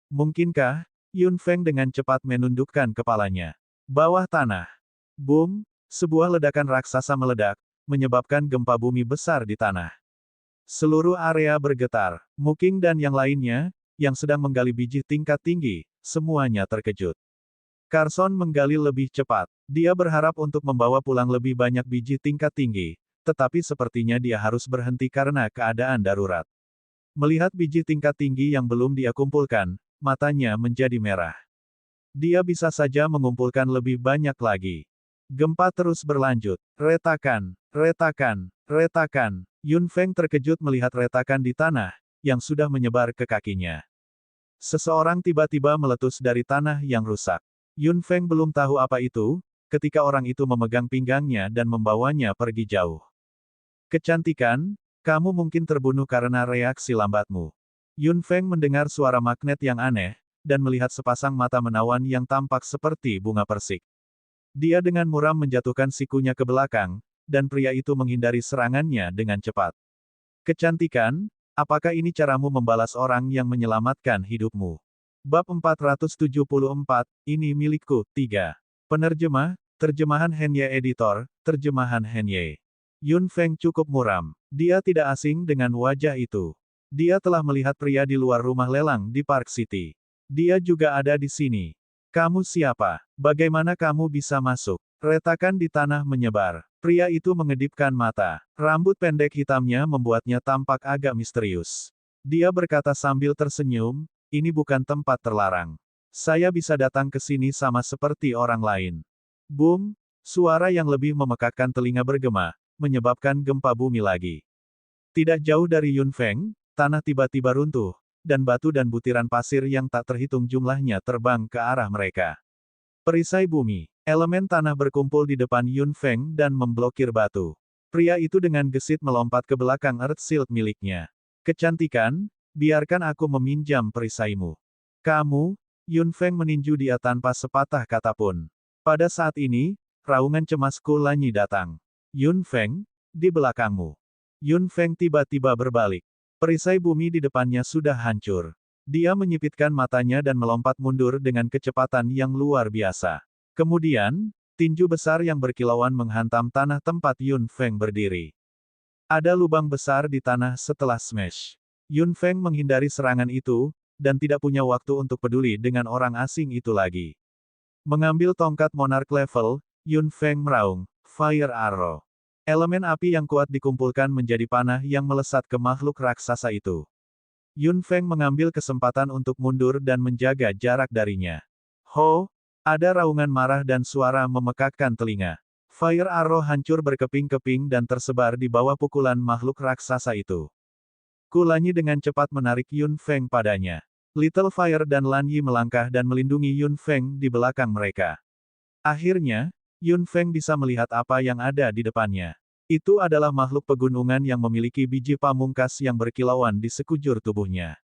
Mungkinkah? Yun Feng dengan cepat menundukkan kepalanya. Bawah tanah. Boom! Sebuah ledakan raksasa meledak, menyebabkan gempa bumi besar di tanah. Seluruh area bergetar. Muking dan yang lainnya, yang sedang menggali biji tingkat tinggi, semuanya terkejut. Carson menggali lebih cepat. Dia berharap untuk membawa pulang lebih banyak biji tingkat tinggi, tetapi sepertinya dia harus berhenti karena keadaan darurat. Melihat biji tingkat tinggi yang belum dia kumpulkan, matanya menjadi merah. Dia bisa saja mengumpulkan lebih banyak lagi. Gempa terus berlanjut. Retakan, retakan, retakan. Yun Feng terkejut melihat retakan di tanah, yang sudah menyebar ke kakinya. Seseorang tiba-tiba meletus dari tanah yang rusak. Yun Feng belum tahu apa itu, ketika orang itu memegang pinggangnya dan membawanya pergi jauh. Kecantikan, kamu mungkin terbunuh karena reaksi lambatmu. Yun Feng mendengar suara magnet yang aneh, dan melihat sepasang mata menawan yang tampak seperti bunga persik. Dia dengan muram menjatuhkan sikunya ke belakang, dan pria itu menghindari serangannya dengan cepat. Kecantikan, apakah ini caramu membalas orang yang menyelamatkan hidupmu? Bab 474, ini milikku, 3. Penerjemah, terjemahan Henye Editor, terjemahan Henye. Yun Feng cukup muram. Dia tidak asing dengan wajah itu. Dia telah melihat pria di luar rumah lelang di Park City. Dia juga ada di sini. Kamu siapa? Bagaimana kamu bisa masuk? Retakan di tanah menyebar. Pria itu mengedipkan mata. Rambut pendek hitamnya membuatnya tampak agak misterius. Dia berkata sambil tersenyum, ini bukan tempat terlarang. Saya bisa datang ke sini sama seperti orang lain. Boom! Suara yang lebih memekakkan telinga bergema, menyebabkan gempa bumi lagi. Tidak jauh dari Yun Feng, tanah tiba-tiba runtuh, dan batu dan butiran pasir yang tak terhitung jumlahnya terbang ke arah mereka. Perisai bumi. Elemen tanah berkumpul di depan Yun Feng dan memblokir batu. Pria itu dengan gesit melompat ke belakang Earth Shield miliknya. Kecantikan, biarkan aku meminjam perisaimu. Kamu, Yun Feng meninju dia tanpa sepatah kata pun. Pada saat ini, raungan cemas Kulanyi datang. Yun Feng, di belakangmu. Yun Feng tiba-tiba berbalik. Perisai bumi di depannya sudah hancur. Dia menyipitkan matanya dan melompat mundur dengan kecepatan yang luar biasa. Kemudian, tinju besar yang berkilauan menghantam tanah tempat Yun Feng berdiri. Ada lubang besar di tanah setelah smash. Yun Feng menghindari serangan itu, dan tidak punya waktu untuk peduli dengan orang asing itu lagi. Mengambil tongkat Monarch level, Yun Feng meraung, Fire Arrow. Elemen api yang kuat dikumpulkan menjadi panah yang melesat ke makhluk raksasa itu. Yun Feng mengambil kesempatan untuk mundur dan menjaga jarak darinya. Ho! Ada raungan marah dan suara memekakkan telinga. Fire Arrow hancur berkeping-keping dan tersebar di bawah pukulan makhluk raksasa itu. Kulanyi dengan cepat menarik Yun Feng padanya. Little Fire dan Lan Yi melangkah dan melindungi Yun Feng di belakang mereka. Akhirnya, Yun Feng bisa melihat apa yang ada di depannya. Itu adalah makhluk pegunungan yang memiliki biji pamungkas yang berkilauan di sekujur tubuhnya.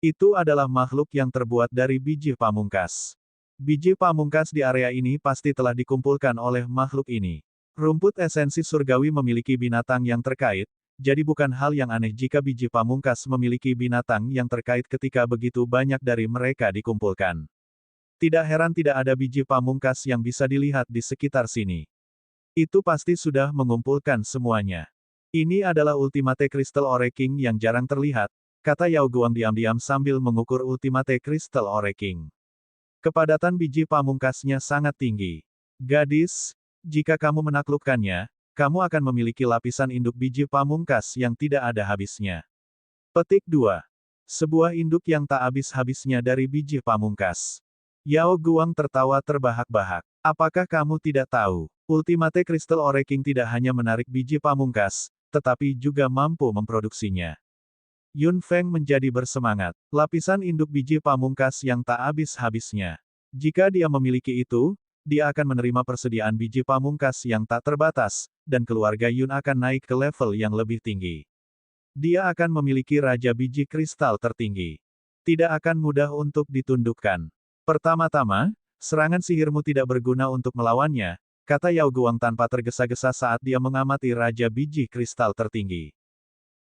Itu adalah makhluk yang terbuat dari biji pamungkas. Biji pamungkas di area ini pasti telah dikumpulkan oleh makhluk ini. Rumput esensi surgawi memiliki binatang yang terkait, jadi bukan hal yang aneh jika biji pamungkas memiliki binatang yang terkait ketika begitu banyak dari mereka dikumpulkan. Tidak heran tidak ada biji pamungkas yang bisa dilihat di sekitar sini. Itu pasti sudah mengumpulkan semuanya. Ini adalah Ultimate Crystal Ore King yang jarang terlihat, kata Yao Guang diam-diam sambil mengukur Ultimate Crystal Ore King. Kepadatan biji pamungkasnya sangat tinggi. Gadis, jika kamu menaklukkannya, kamu akan memiliki lapisan induk biji pamungkas yang tidak ada habisnya. Petik 2. Sebuah induk yang tak habis-habisnya dari biji pamungkas. Yao Guang tertawa terbahak-bahak. Apakah kamu tidak tahu? Ultimate Crystal Ore King tidak hanya menarik biji pamungkas, tetapi juga mampu memproduksinya. Yun Feng menjadi bersemangat. Lapisan induk biji pamungkas yang tak habis-habisnya. Jika dia memiliki itu, dia akan menerima persediaan biji pamungkas yang tak terbatas, dan keluarga Yun akan naik ke level yang lebih tinggi. Dia akan memiliki Raja Biji Kristal tertinggi. Tidak akan mudah untuk ditundukkan. Pertama-tama, serangan sihirmu tidak berguna untuk melawannya, kata Yao Guang tanpa tergesa-gesa saat dia mengamati Raja Biji Kristal tertinggi.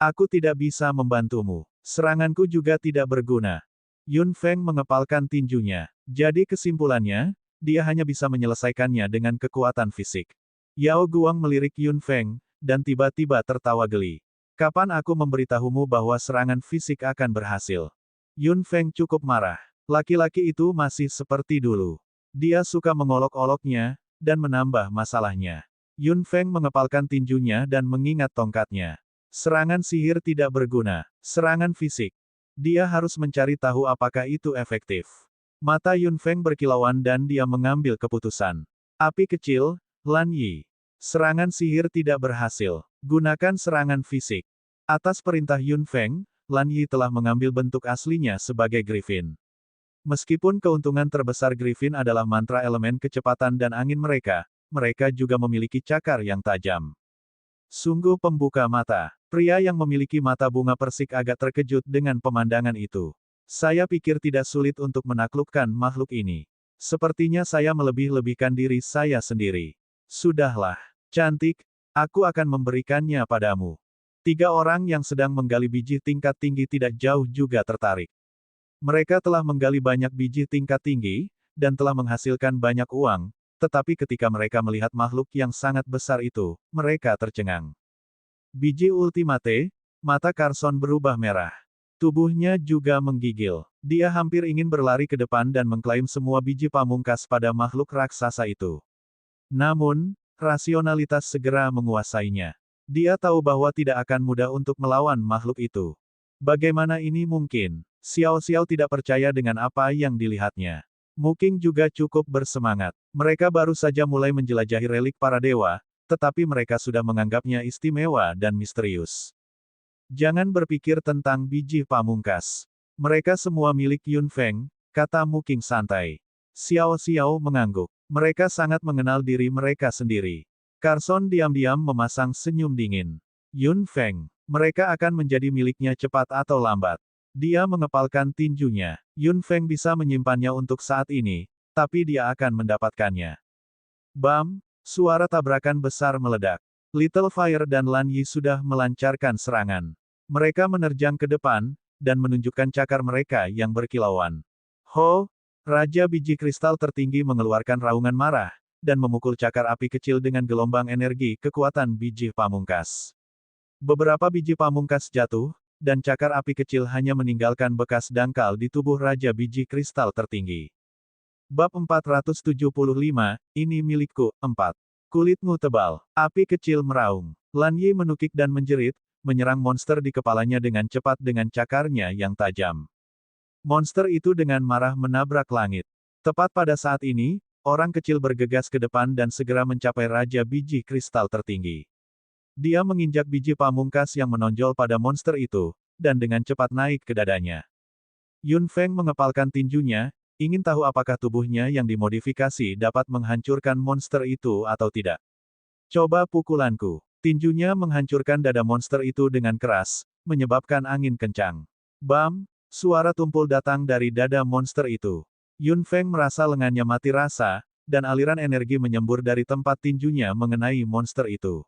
Aku tidak bisa membantumu. Seranganku juga tidak berguna. Yun Feng mengepalkan tinjunya. Jadi kesimpulannya, dia hanya bisa menyelesaikannya dengan kekuatan fisik. Yao Guang melirik Yun Feng, dan tiba-tiba tertawa geli. Kapan aku memberitahumu bahwa serangan fisik akan berhasil? Yun Feng cukup marah. Laki-laki itu masih seperti dulu. Dia suka mengolok-oloknya, dan menambah masalahnya. Yun Feng mengepalkan tinjunya dan mengingat tongkatnya. Serangan sihir tidak berguna. Serangan fisik. Dia harus mencari tahu apakah itu efektif. Mata Yun Feng berkilauan dan dia mengambil keputusan. Api kecil, Lan Yi. Serangan sihir tidak berhasil. Gunakan serangan fisik. Atas perintah Yun Feng, Lan Yi telah mengambil bentuk aslinya sebagai Griffin. Meskipun keuntungan terbesar Griffin adalah mantra elemen kecepatan dan angin mereka juga memiliki cakar yang tajam. Sungguh pembuka mata. Pria yang memiliki mata bunga persik agak terkejut dengan pemandangan itu. Saya pikir tidak sulit untuk menaklukkan makhluk ini. Sepertinya saya melebih-lebihkan diri saya sendiri. Sudahlah. Cantik, aku akan memberikannya padamu. 3 orang yang sedang menggali biji tingkat tinggi tidak jauh juga tertarik. Mereka telah menggali banyak biji tingkat tinggi, dan telah menghasilkan banyak uang, tetapi ketika mereka melihat makhluk yang sangat besar itu, mereka tercengang. Biji Ultimate, mata Carson berubah merah. Tubuhnya juga menggigil. Dia hampir ingin berlari ke depan dan mengklaim semua biji pamungkas pada makhluk raksasa itu. Namun, rasionalitas segera menguasainya. Dia tahu bahwa tidak akan mudah untuk melawan makhluk itu. Bagaimana ini mungkin? Xiao Xiao tidak percaya dengan apa yang dilihatnya. Mu Qing juga cukup bersemangat. Mereka baru saja mulai menjelajahi relik para dewa, tetapi mereka sudah menganggapnya istimewa dan misterius. Jangan berpikir tentang biji pamungkas. Mereka semua milik Yun Feng, kata Mu Qing santai. Xiao Xiao mengangguk. Mereka sangat mengenal diri mereka sendiri. Carson diam-diam memasang senyum dingin. Yun Feng, mereka akan menjadi miliknya cepat atau lambat. Dia mengepalkan tinjunya. Yun Feng bisa menyimpannya untuk saat ini, tapi dia akan mendapatkannya. Bam! Suara tabrakan besar meledak. Little Fire dan Lan Yi sudah melancarkan serangan. Mereka menerjang ke depan, dan menunjukkan cakar mereka yang berkilauan. Ho! Raja Biji Kristal tertinggi mengeluarkan raungan marah, dan memukul cakar api kecil dengan gelombang energi kekuatan biji pamungkas. Beberapa biji pamungkas jatuh, dan cakar api kecil hanya meninggalkan bekas dangkal di tubuh Raja Biji Kristal tertinggi. Bab 475, ini milikku. 4. Kulitmu tebal. Api kecil meraung. Lan Yi menukik dan menjerit, menyerang monster di kepalanya dengan cepat dengan cakarnya yang tajam. Monster itu dengan marah menabrak langit. Tepat pada saat ini, orang kecil bergegas ke depan dan segera mencapai Raja Biji Kristal tertinggi. Dia menginjak biji pamungkas yang menonjol pada monster itu, dan dengan cepat naik ke dadanya. Yun Feng mengepalkan tinjunya, ingin tahu apakah tubuhnya yang dimodifikasi dapat menghancurkan monster itu atau tidak. Coba pukulanku. Tinjunya menghancurkan dada monster itu dengan keras, menyebabkan angin kencang. Bam! Suara tumpul datang dari dada monster itu. Yun Feng merasa lengannya mati rasa, dan aliran energi menyembur dari tempat tinjunya mengenai monster itu.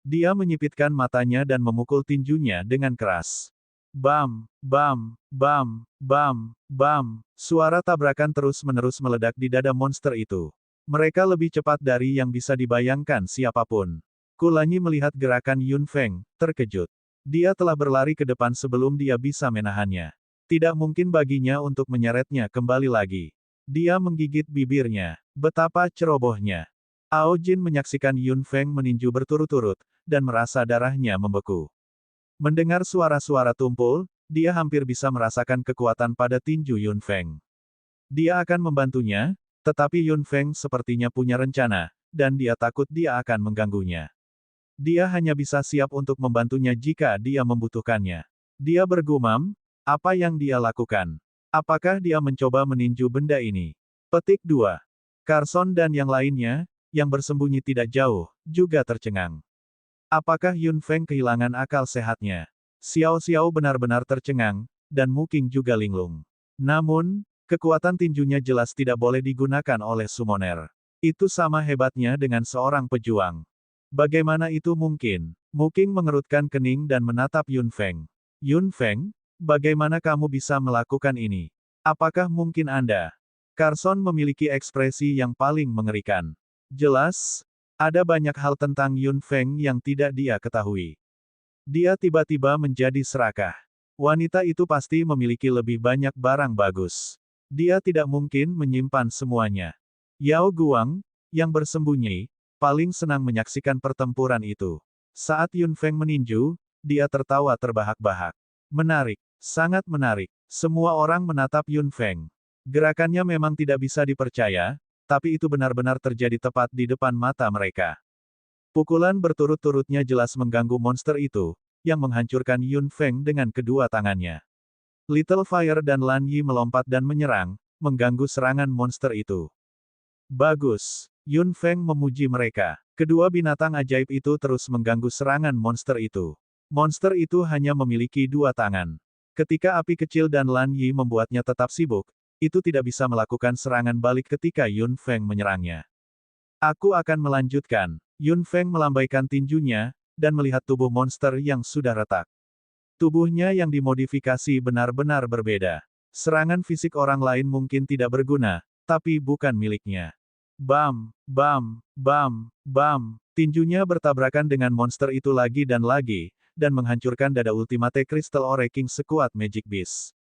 Dia menyipitkan matanya dan memukul tinjunya dengan keras. Bam! Bam! Bam! Bam! Bam! Suara tabrakan terus-menerus meledak di dada monster itu. Mereka lebih cepat dari yang bisa dibayangkan siapapun. Kulanyi melihat gerakan Yun Feng, terkejut. Dia telah berlari ke depan sebelum dia bisa menahannya. Tidak mungkin baginya untuk menyeretnya kembali lagi. Dia menggigit bibirnya. Betapa cerobohnya. Ao Jin menyaksikan Yun Feng meninju berturut-turut, dan merasa darahnya membeku. Mendengar suara-suara tumpul, dia hampir bisa merasakan kekuatan pada tinju Yun Feng. Dia akan membantunya, tetapi Yun Feng sepertinya punya rencana, dan dia takut dia akan mengganggunya. Dia hanya bisa siap untuk membantunya jika dia membutuhkannya. Dia bergumam, apa yang dia lakukan? Apakah dia mencoba meninju benda ini? Petik 2. Carson dan yang lainnya, yang bersembunyi tidak jauh, juga tercengang. Apakah Yun Feng kehilangan akal sehatnya? Xiao Xiao benar-benar tercengang, dan Mu Qing juga linglung. Namun, kekuatan tinjunya jelas tidak boleh digunakan oleh summoner. Itu sama hebatnya dengan seorang pejuang. Bagaimana itu mungkin? Mu Qing mengerutkan kening dan menatap Yun Feng. Yun Feng, bagaimana kamu bisa melakukan ini? Apakah mungkin Anda? Carson memiliki ekspresi yang paling mengerikan. Jelas, ada banyak hal tentang Yun Feng yang tidak dia ketahui. Dia tiba-tiba menjadi serakah. Wanita itu pasti memiliki lebih banyak barang bagus. Dia tidak mungkin menyimpan semuanya. Yao Guang, yang bersembunyi, paling senang menyaksikan pertempuran itu. Saat Yun Feng meninju, dia tertawa terbahak-bahak. Menarik, sangat menarik. Semua orang menatap Yun Feng. Gerakannya memang tidak bisa dipercaya, tapi itu benar-benar terjadi tepat di depan mata mereka. Pukulan berturut-turutnya jelas mengganggu monster itu, yang menghancurkan Yun Feng dengan kedua tangannya. Little Fire dan Lan Yi melompat dan menyerang, mengganggu serangan monster itu. Bagus. Yun Feng memuji mereka. Kedua binatang ajaib itu terus mengganggu serangan monster itu. Monster itu hanya memiliki dua tangan. Ketika api kecil dan Lan Yi membuatnya tetap sibuk, itu tidak bisa melakukan serangan balik ketika Yun Feng menyerangnya. Aku akan melanjutkan. Yun Feng melambaikan tinjunya, dan melihat tubuh monster yang sudah retak. Tubuhnya yang dimodifikasi benar-benar berbeda. Serangan fisik orang lain mungkin tidak berguna, tapi bukan miliknya. Bam, bam, bam, bam. Tinjunya bertabrakan dengan monster itu lagi, dan menghancurkan dada Ultimate Crystal Ore King sekuat Magic Beast.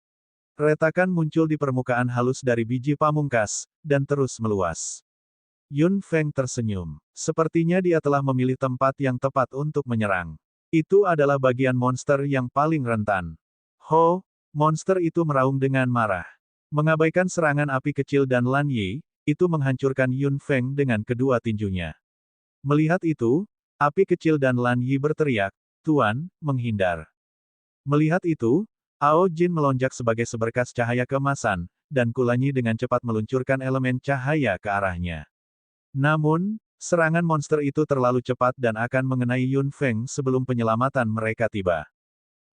Retakan muncul di permukaan halus dari biji pamungkas, dan terus meluas. Yun Feng tersenyum. Sepertinya dia telah memilih tempat yang tepat untuk menyerang. Itu adalah bagian monster yang paling rentan. Ho, monster itu meraung dengan marah. Mengabaikan serangan api kecil dan Lan Yi, itu menghancurkan Yun Feng dengan kedua tinjunya. Melihat itu, api kecil dan Lan Yi berteriak, "Tuan, menghindar." Melihat itu, Ao Jin melonjak sebagai seberkas cahaya keemasan, dan Kulanyi dengan cepat meluncurkan elemen cahaya ke arahnya. Namun, serangan monster itu terlalu cepat dan akan mengenai Yun Feng sebelum penyelamatan mereka tiba.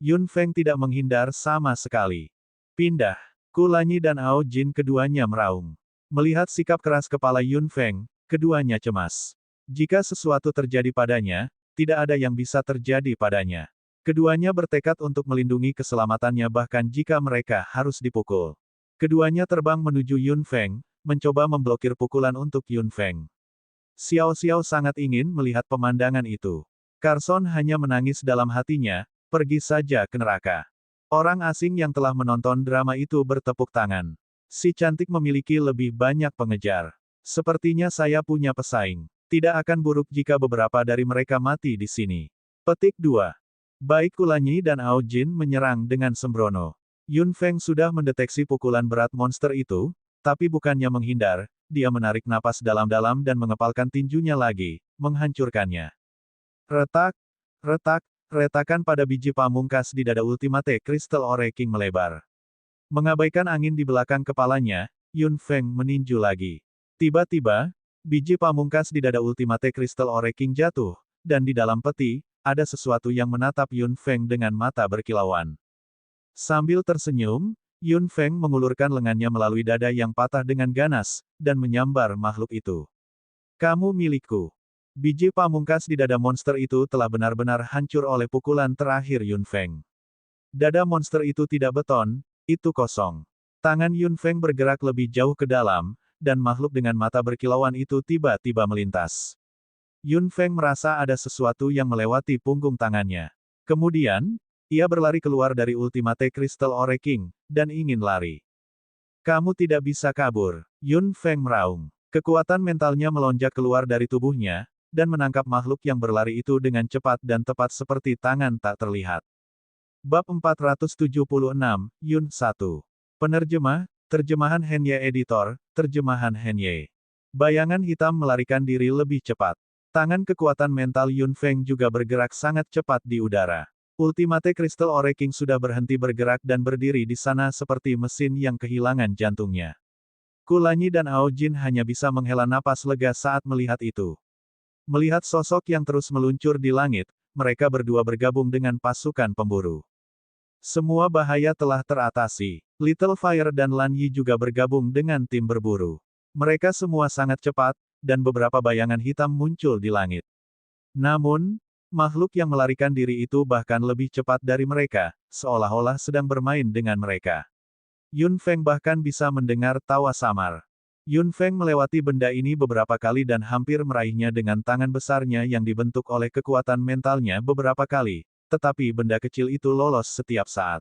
Yun Feng tidak menghindar sama sekali. Pindah. Kulanyi dan Ao Jin keduanya meraung. Melihat sikap keras kepala Yun Feng, keduanya cemas. Jika sesuatu terjadi padanya, tidak ada yang bisa terjadi padanya. Keduanya bertekad untuk melindungi keselamatannya bahkan jika mereka harus dipukul. Keduanya terbang menuju Yun Feng, mencoba memblokir pukulan untuk Yun Feng. Xiao Xiao sangat ingin melihat pemandangan itu. Carson hanya menangis dalam hatinya, pergi saja ke neraka. Orang asing yang telah menonton drama itu bertepuk tangan. Si cantik memiliki lebih banyak pengejar. Sepertinya saya punya pesaing. Tidak akan buruk jika beberapa dari mereka mati di sini. Petik 2. Baik Kulanyi dan Ao Jin menyerang dengan sembrono. Yun Feng sudah mendeteksi pukulan berat monster itu, tapi bukannya menghindar, dia menarik napas dalam-dalam dan mengepalkan tinjunya lagi, menghancurkannya. Retak, retak, retakan pada biji pamungkas di dada Ultimate Crystal Ore King melebar. Mengabaikan angin di belakang kepalanya, Yun Feng meninju lagi. Tiba-tiba, biji pamungkas di dada Ultimate Crystal Ore King jatuh, dan di dalam peti, ada sesuatu yang menatap Yun Feng dengan mata berkilauan. Sambil tersenyum, Yun Feng mengulurkan lengannya melalui dada yang patah dengan ganas, dan menyambar makhluk itu. Kamu milikku. Biji pamungkas di dada monster itu telah benar-benar hancur oleh pukulan terakhir Yun Feng. Dada monster itu tidak beton, itu kosong. Tangan Yun Feng bergerak lebih jauh ke dalam, dan makhluk dengan mata berkilauan itu tiba-tiba melintas. Yun Feng merasa ada sesuatu yang melewati punggung tangannya. Kemudian, ia berlari keluar dari Ultimate Crystal Awakening, dan ingin lari. Kamu tidak bisa kabur, Yun Feng meraung. Kekuatan mentalnya melonjak keluar dari tubuhnya, dan menangkap makhluk yang berlari itu dengan cepat dan tepat seperti tangan tak terlihat. Bab 476, Yun 1. Penerjemah, terjemahan Henye Editor, terjemahan Henye. Bayangan hitam melarikan diri lebih cepat. Tangan kekuatan mental Yun Feng juga bergerak sangat cepat di udara. Ultimate Crystal Awakening sudah berhenti bergerak dan berdiri di sana seperti mesin yang kehilangan jantungnya. Kulanyi dan Ao Jin hanya bisa menghela napas lega saat melihat itu. Melihat sosok yang terus meluncur di langit, mereka berdua bergabung dengan pasukan pemburu. Semua bahaya telah teratasi. Little Fire dan Lan Yi juga bergabung dengan tim berburu. Mereka semua sangat cepat, dan beberapa bayangan hitam muncul di langit. Namun, makhluk yang melarikan diri itu bahkan lebih cepat dari mereka, seolah-olah sedang bermain dengan mereka. Yun Feng bahkan bisa mendengar tawa samar. Yun Feng melewati benda ini beberapa kali dan hampir meraihnya dengan tangan besarnya yang dibentuk oleh kekuatan mentalnya beberapa kali, tetapi benda kecil itu lolos setiap saat.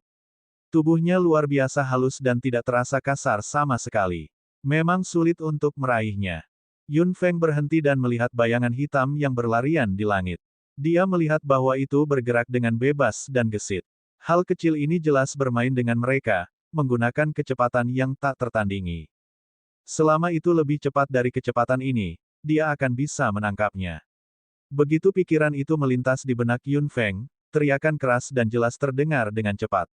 Tubuhnya luar biasa halus dan tidak terasa kasar sama sekali. Memang sulit untuk meraihnya. Yun Feng berhenti dan melihat bayangan hitam yang berlarian di langit. Dia melihat bahwa itu bergerak dengan bebas dan gesit. Hal kecil ini jelas bermain dengan mereka, menggunakan kecepatan yang tak tertandingi. Selama itu lebih cepat dari kecepatan ini, dia akan bisa menangkapnya. Begitu pikiran itu melintas di benak Yun Feng, teriakan keras dan jelas terdengar dengan cepat.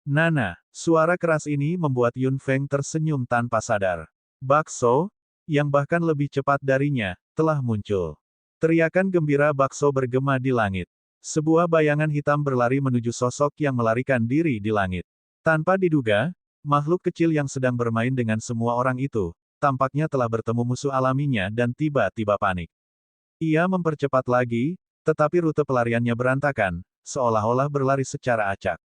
Nana, suara keras ini membuat Yun Feng tersenyum tanpa sadar. Bakso, yang bahkan lebih cepat darinya, telah muncul. Teriakan gembira bakso bergema di langit. Sebuah bayangan hitam berlari menuju sosok yang melarikan diri di langit. Tanpa diduga, makhluk kecil yang sedang bermain dengan semua orang itu, tampaknya telah bertemu musuh alaminya dan tiba-tiba panik. Ia mempercepat lagi, tetapi rute pelariannya berantakan, seolah-olah berlari secara acak.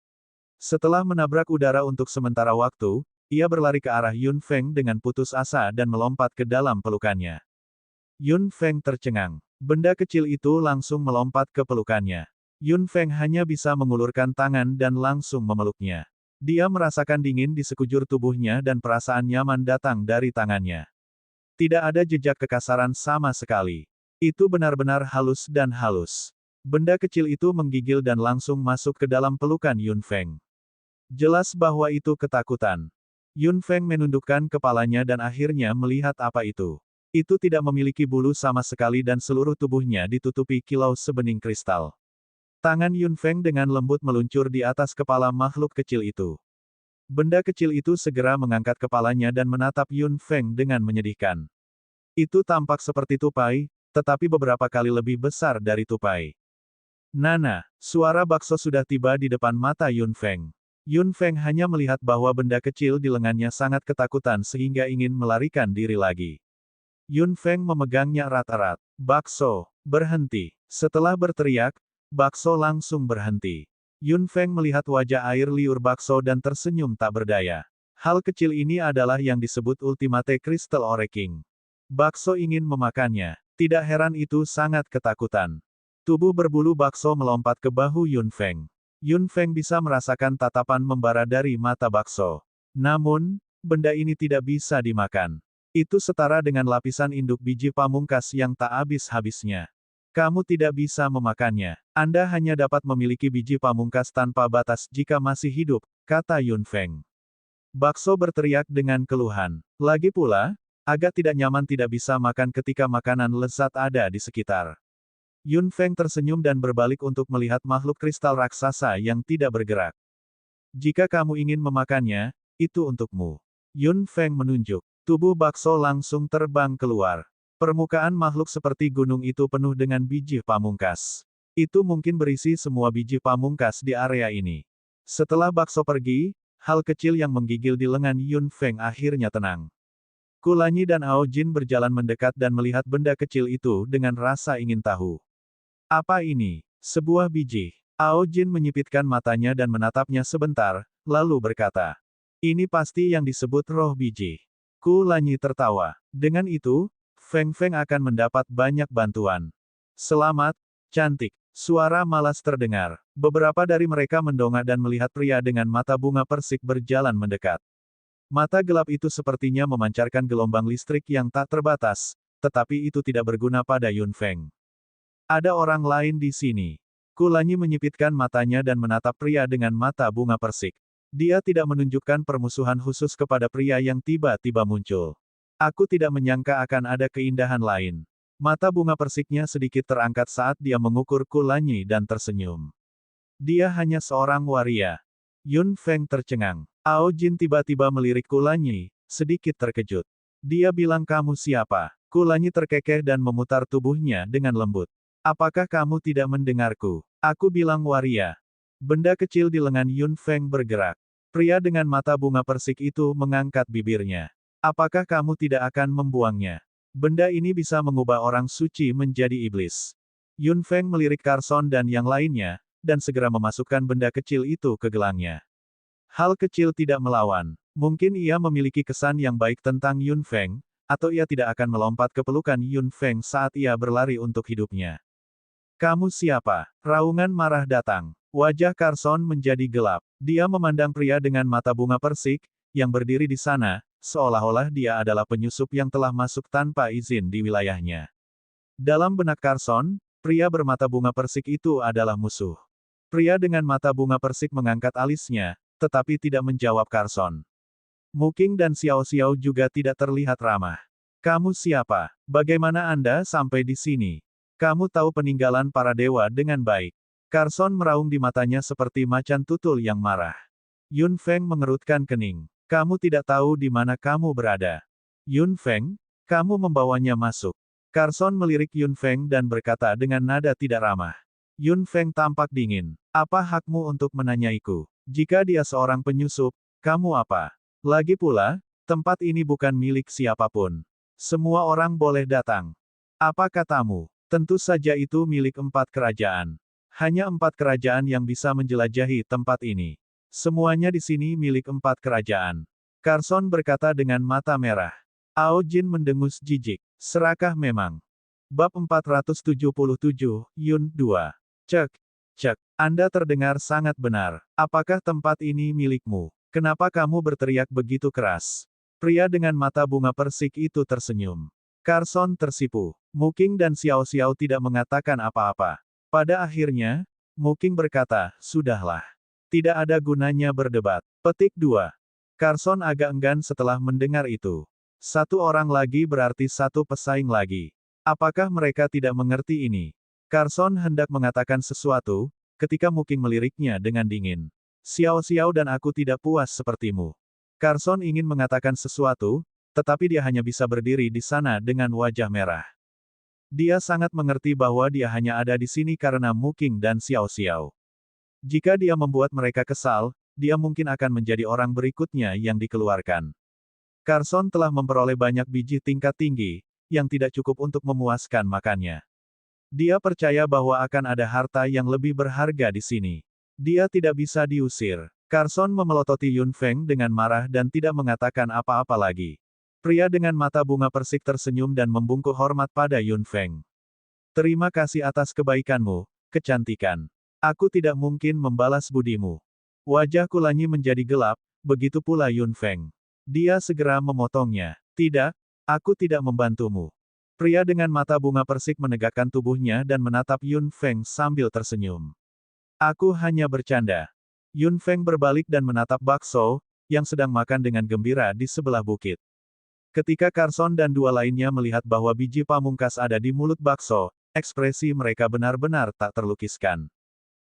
Setelah menabrak udara untuk sementara waktu, ia berlari ke arah Yun Feng dengan putus asa dan melompat ke dalam pelukannya. Yun Feng tercengang. Benda kecil itu langsung melompat ke pelukannya. Yun Feng hanya bisa mengulurkan tangan dan langsung memeluknya. Dia merasakan dingin di sekujur tubuhnya dan perasaan nyaman datang dari tangannya. Tidak ada jejak kekasaran sama sekali. Itu benar-benar halus dan halus. Benda kecil itu menggigil dan langsung masuk ke dalam pelukan Yun Feng. Jelas bahwa itu ketakutan. Yun Feng menundukkan kepalanya dan akhirnya melihat apa itu. Itu tidak memiliki bulu sama sekali dan seluruh tubuhnya ditutupi kilau sebening kristal. Tangan Yun Feng dengan lembut meluncur di atas kepala makhluk kecil itu. Benda kecil itu segera mengangkat kepalanya dan menatap Yun Feng dengan menyedihkan. Itu tampak seperti tupai, tetapi beberapa kali lebih besar dari tupai. Nana, suara bakso sudah tiba di depan mata Yun Feng. Yun Feng hanya melihat bahwa benda kecil di lengannya sangat ketakutan sehingga ingin melarikan diri lagi. Yun Feng memegangnya erat-erat. Bakso, berhenti. Setelah berteriak, bakso langsung berhenti. Yun Feng melihat wajah air liur bakso dan tersenyum tak berdaya. Hal kecil ini adalah yang disebut Ultimate Crystal Awakening. Bakso ingin memakannya. Tidak heran itu sangat ketakutan. Tubuh berbulu bakso melompat ke bahu Yun Feng. Yun Feng bisa merasakan tatapan membara dari mata bakso. Namun, benda ini tidak bisa dimakan. Itu setara dengan lapisan induk biji pamungkas yang tak habis-habisnya. Kamu tidak bisa memakannya. Anda hanya dapat memiliki biji pamungkas tanpa batas jika masih hidup, kata Yun Feng. Bakso berteriak dengan keluhan. Lagi pula, agak tidak nyaman tidak bisa makan ketika makanan lezat ada di sekitar. Yun Feng tersenyum dan berbalik untuk melihat makhluk kristal raksasa yang tidak bergerak. Jika kamu ingin memakannya, itu untukmu. Yun Feng menunjuk. Tubuh bakso langsung terbang keluar. Permukaan makhluk seperti gunung itu penuh dengan biji pamungkas. Itu mungkin berisi semua biji pamungkas di area ini. Setelah bakso pergi, hal kecil yang menggigil di lengan Yun Feng akhirnya tenang. Kulanyi dan Ao Jin berjalan mendekat dan melihat benda kecil itu dengan rasa ingin tahu. Apa ini? Sebuah biji. Ao Jin menyipitkan matanya dan menatapnya sebentar, lalu berkata, ini pasti yang disebut roh biji. Kulanyi tertawa. Dengan itu, Feng Feng akan mendapat banyak bantuan. Selamat, cantik. Suara malas terdengar. Beberapa dari mereka mendongak dan melihat pria dengan mata bunga persik berjalan mendekat. Mata gelap itu sepertinya memancarkan gelombang listrik yang tak terbatas, tetapi itu tidak berguna pada Yun Feng. Ada orang lain di sini. Kulanyi menyipitkan matanya dan menatap pria dengan mata bunga persik. Dia tidak menunjukkan permusuhan khusus kepada pria yang tiba-tiba muncul. Aku tidak menyangka akan ada keindahan lain. Mata bunga persiknya sedikit terangkat saat dia mengukur Kulanyi dan tersenyum. Dia hanya seorang waria. Yun Feng tercengang. Ao Jin tiba-tiba melirik Kulanyi, sedikit terkejut. Dia bilang kamu siapa? Kulanyi terkekeh dan memutar tubuhnya dengan lembut. Apakah kamu tidak mendengarku? Aku bilang waria. Benda kecil di lengan Yun Feng bergerak. Pria dengan mata bunga persik itu mengangkat bibirnya. Apakah kamu tidak akan membuangnya? Benda ini bisa mengubah orang suci menjadi iblis. Yun Feng melirik Carson dan yang lainnya, dan segera memasukkan benda kecil itu ke gelangnya. Hal kecil tidak melawan. Mungkin ia memiliki kesan yang baik tentang Yun Feng, atau ia tidak akan melompat ke pelukan Yun Feng saat ia berlari untuk hidupnya. Kamu siapa? Raungan marah datang. Wajah Carson menjadi gelap. Dia memandang pria dengan mata bunga persik, yang berdiri di sana, seolah-olah dia adalah penyusup yang telah masuk tanpa izin di wilayahnya. Dalam benak Carson, pria bermata bunga persik itu adalah musuh. Pria dengan mata bunga persik mengangkat alisnya, tetapi tidak menjawab Carson. Muking dan Xiao Xiao juga tidak terlihat ramah. Kamu siapa? Bagaimana Anda sampai di sini? Kamu tahu peninggalan para dewa dengan baik. Carson meraung di matanya seperti macan tutul yang marah. Yun Feng mengerutkan kening. Kamu tidak tahu di mana kamu berada. Yun Feng, kamu membawanya masuk. Carson melirik Yun Feng dan berkata dengan nada tidak ramah. Yun Feng tampak dingin. Apa hakmu untuk menanyaiku? Jika dia seorang penyusup, kamu apa? Lagi pula, tempat ini bukan milik siapapun. Semua orang boleh datang. Apa katamu? Tentu saja itu milik 4 kerajaan. Hanya 4 kerajaan yang bisa menjelajahi tempat ini. Semuanya di sini milik 4 kerajaan. Carson berkata dengan mata merah. Ao Jin mendengus jijik. Serakah memang. Bab 477, Yun 2. Cek. Cek. Anda terdengar sangat benar. Apakah tempat ini milikmu? Kenapa kamu berteriak begitu keras? Pria dengan mata bunga persik itu tersenyum. Carson tersipu. Muking dan Xiao Xiao tidak mengatakan apa-apa. Pada akhirnya, Muking berkata, sudahlah. Tidak ada gunanya berdebat. Petik 2. Carson agak enggan setelah mendengar itu. Satu orang lagi berarti satu pesaing lagi. Apakah mereka tidak mengerti ini? Carson hendak mengatakan sesuatu, ketika Muking meliriknya dengan dingin. Xiao Xiao dan aku tidak puas sepertimu. Carson ingin mengatakan sesuatu, tetapi dia hanya bisa berdiri di sana dengan wajah merah. Dia sangat mengerti bahwa dia hanya ada di sini karena Muking dan Xiao Xiao. Jika dia membuat mereka kesal, dia mungkin akan menjadi orang berikutnya yang dikeluarkan. Carson telah memperoleh banyak biji tingkat tinggi, yang tidak cukup untuk memuaskan makannya. Dia percaya bahwa akan ada harta yang lebih berharga di sini. Dia tidak bisa diusir. Carson memelototi Yun Feng dengan marah dan tidak mengatakan apa-apa lagi. Pria dengan mata bunga persik tersenyum dan membungkuk hormat pada Yun Feng. Terima kasih atas kebaikanmu, kecantikan. Aku tidak mungkin membalas budimu. Wajah Kulanyi menjadi gelap, begitu pula Yun Feng. Dia segera memotongnya. Tidak, aku tidak membantumu. Pria dengan mata bunga persik menegakkan tubuhnya dan menatap Yun Feng sambil tersenyum. Aku hanya bercanda. Yun Feng berbalik dan menatap bakso, yang sedang makan dengan gembira di sebelah bukit. Ketika Carson dan dua lainnya melihat bahwa biji pamungkas ada di mulut bakso, ekspresi mereka benar-benar tak terlukiskan.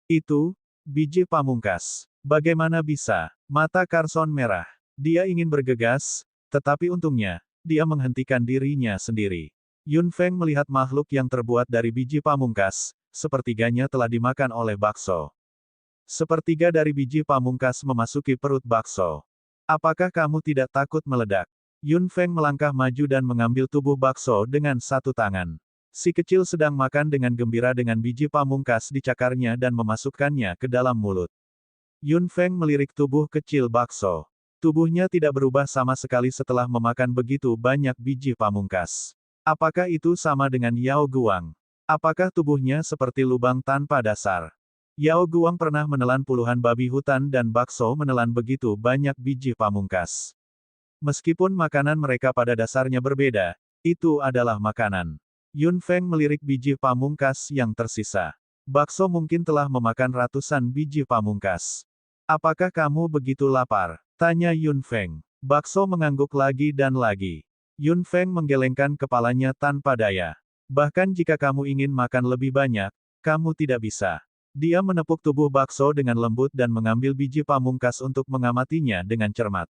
Itu, biji pamungkas. Bagaimana bisa? Mata Carson merah. Dia ingin bergegas, tetapi untungnya, dia menghentikan dirinya sendiri. Yun Feng melihat makhluk yang terbuat dari biji pamungkas, sepertiganya telah dimakan oleh bakso. Sepertiga dari biji pamungkas memasuki perut bakso. Apakah kamu tidak takut meledak? Yun Feng melangkah maju dan mengambil tubuh bakso dengan satu tangan. Si kecil sedang makan dengan gembira dengan biji pamungkas dicakarnya dan memasukkannya ke dalam mulut. Yun Feng melirik tubuh kecil bakso. Tubuhnya tidak berubah sama sekali setelah memakan begitu banyak biji pamungkas. Apakah itu sama dengan Yao Guang? Apakah tubuhnya seperti lubang tanpa dasar? Yao Guang pernah menelan puluhan babi hutan dan bakso menelan begitu banyak biji pamungkas. Meskipun makanan mereka pada dasarnya berbeda, itu adalah makanan. Yun Feng melirik biji pamungkas yang tersisa. Bakso mungkin telah memakan ratusan biji pamungkas. Apakah kamu begitu lapar? Tanya Yun Feng. Bakso mengangguk lagi dan lagi. Yun Feng menggelengkan kepalanya tanpa daya. Bahkan jika kamu ingin makan lebih banyak, kamu tidak bisa. Dia menepuk tubuh bakso dengan lembut dan mengambil biji pamungkas untuk mengamatinya dengan cermat.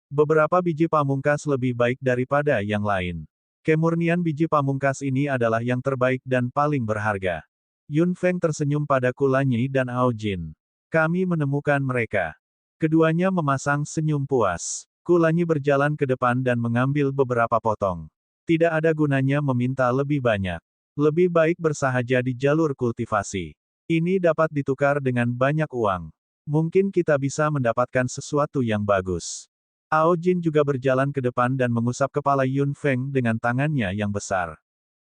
Beberapa biji pamungkas lebih baik daripada yang lain. Kemurnian biji pamungkas ini adalah yang terbaik dan paling berharga. Yun Feng tersenyum pada Kulanyi dan Ao Jin. Kami menemukan mereka. Keduanya memasang senyum puas. Kulanyi berjalan ke depan dan mengambil beberapa potong. Tidak ada gunanya meminta lebih banyak. Lebih baik bersahaja di jalur kultivasi. Ini dapat ditukar dengan banyak uang. Mungkin kita bisa mendapatkan sesuatu yang bagus. Ao Jin juga berjalan ke depan dan mengusap kepala Yun Feng dengan tangannya yang besar.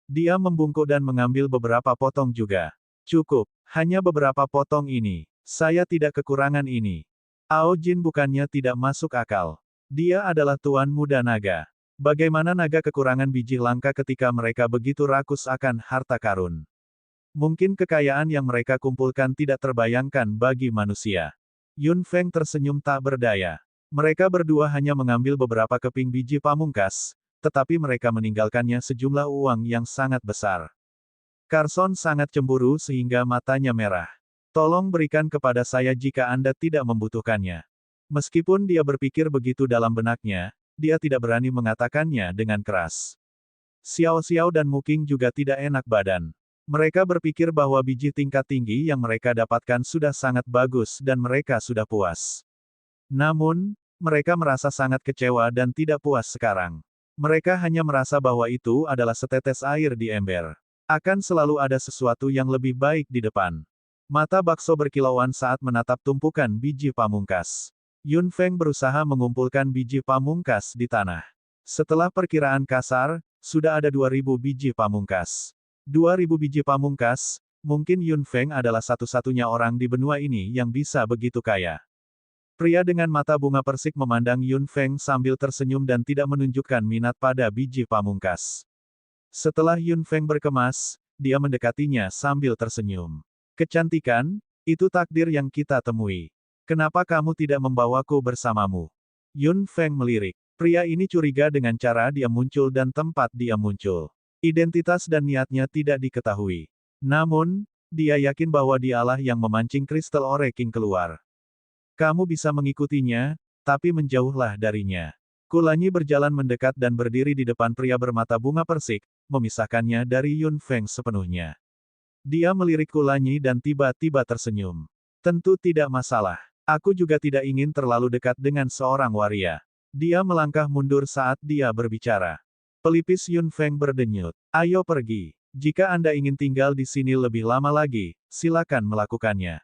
Dia membungkuk dan mengambil beberapa potong juga. Cukup, hanya beberapa potong ini. Saya tidak kekurangan ini. Ao Jin bukannya tidak masuk akal. Dia adalah Tuan Muda Naga. Bagaimana naga kekurangan biji langka ketika mereka begitu rakus akan harta karun? Mungkin kekayaan yang mereka kumpulkan tidak terbayangkan bagi manusia. Yun Feng tersenyum tak berdaya. Mereka berdua hanya mengambil beberapa keping biji pamungkas, tetapi mereka meninggalkannya sejumlah uang yang sangat besar. Carson sangat cemburu sehingga matanya merah. Tolong berikan kepada saya jika Anda tidak membutuhkannya. Meskipun dia berpikir begitu dalam benaknya, dia tidak berani mengatakannya dengan keras. Xiao Xiao dan Muking juga tidak enak badan. Mereka berpikir bahwa biji tingkat tinggi yang mereka dapatkan sudah sangat bagus dan mereka sudah puas. Namun, mereka merasa sangat kecewa dan tidak puas sekarang. Mereka hanya merasa bahwa itu adalah setetes air di ember. Akan selalu ada sesuatu yang lebih baik di depan. Mata bakso berkilauan saat menatap tumpukan biji pamungkas. Yun Feng berusaha mengumpulkan biji pamungkas di tanah. Setelah perkiraan kasar, sudah ada 2000 biji pamungkas. 2000 biji pamungkas, mungkin Yun Feng adalah satu-satunya orang di benua ini yang bisa begitu kaya. Pria dengan mata bunga persik memandang Yun Feng sambil tersenyum dan tidak menunjukkan minat pada biji pamungkas. Setelah Yun Feng berkemas, dia mendekatinya sambil tersenyum. Kecantikan, itu takdir yang kita temui. Kenapa kamu tidak membawaku bersamamu? Yun Feng melirik. Pria ini curiga dengan cara dia muncul dan tempat dia muncul. Identitas dan niatnya tidak diketahui. Namun, dia yakin bahwa dialah yang memancing Crystal Ore King keluar. Kamu bisa mengikutinya, tapi menjauhlah darinya. Kulanyi berjalan mendekat dan berdiri di depan pria bermata bunga persik, memisahkannya dari Yun Feng sepenuhnya. Dia melirik Kulanyi dan tiba-tiba tersenyum. Tentu tidak masalah. Aku juga tidak ingin terlalu dekat dengan seorang waria. Dia melangkah mundur saat dia berbicara. Pelipis Yun Feng berdenyut. Ayo pergi. Jika Anda ingin tinggal di sini lebih lama lagi, silakan melakukannya.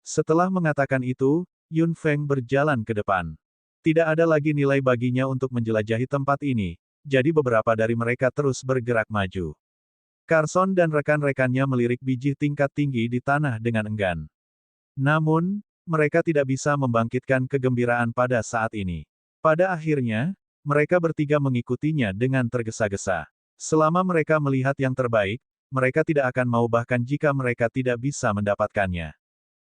Setelah mengatakan itu, Yun Feng berjalan ke depan. Tidak ada lagi nilai baginya untuk menjelajahi tempat ini, jadi beberapa dari mereka terus bergerak maju. Carson dan rekan-rekannya melirik biji tingkat tinggi di tanah dengan enggan. Namun, mereka tidak bisa membangkitkan kegembiraan pada saat ini. Pada akhirnya, mereka bertiga mengikutinya dengan tergesa-gesa. Selama mereka melihat yang terbaik, mereka tidak akan mau bahkan jika mereka tidak bisa mendapatkannya.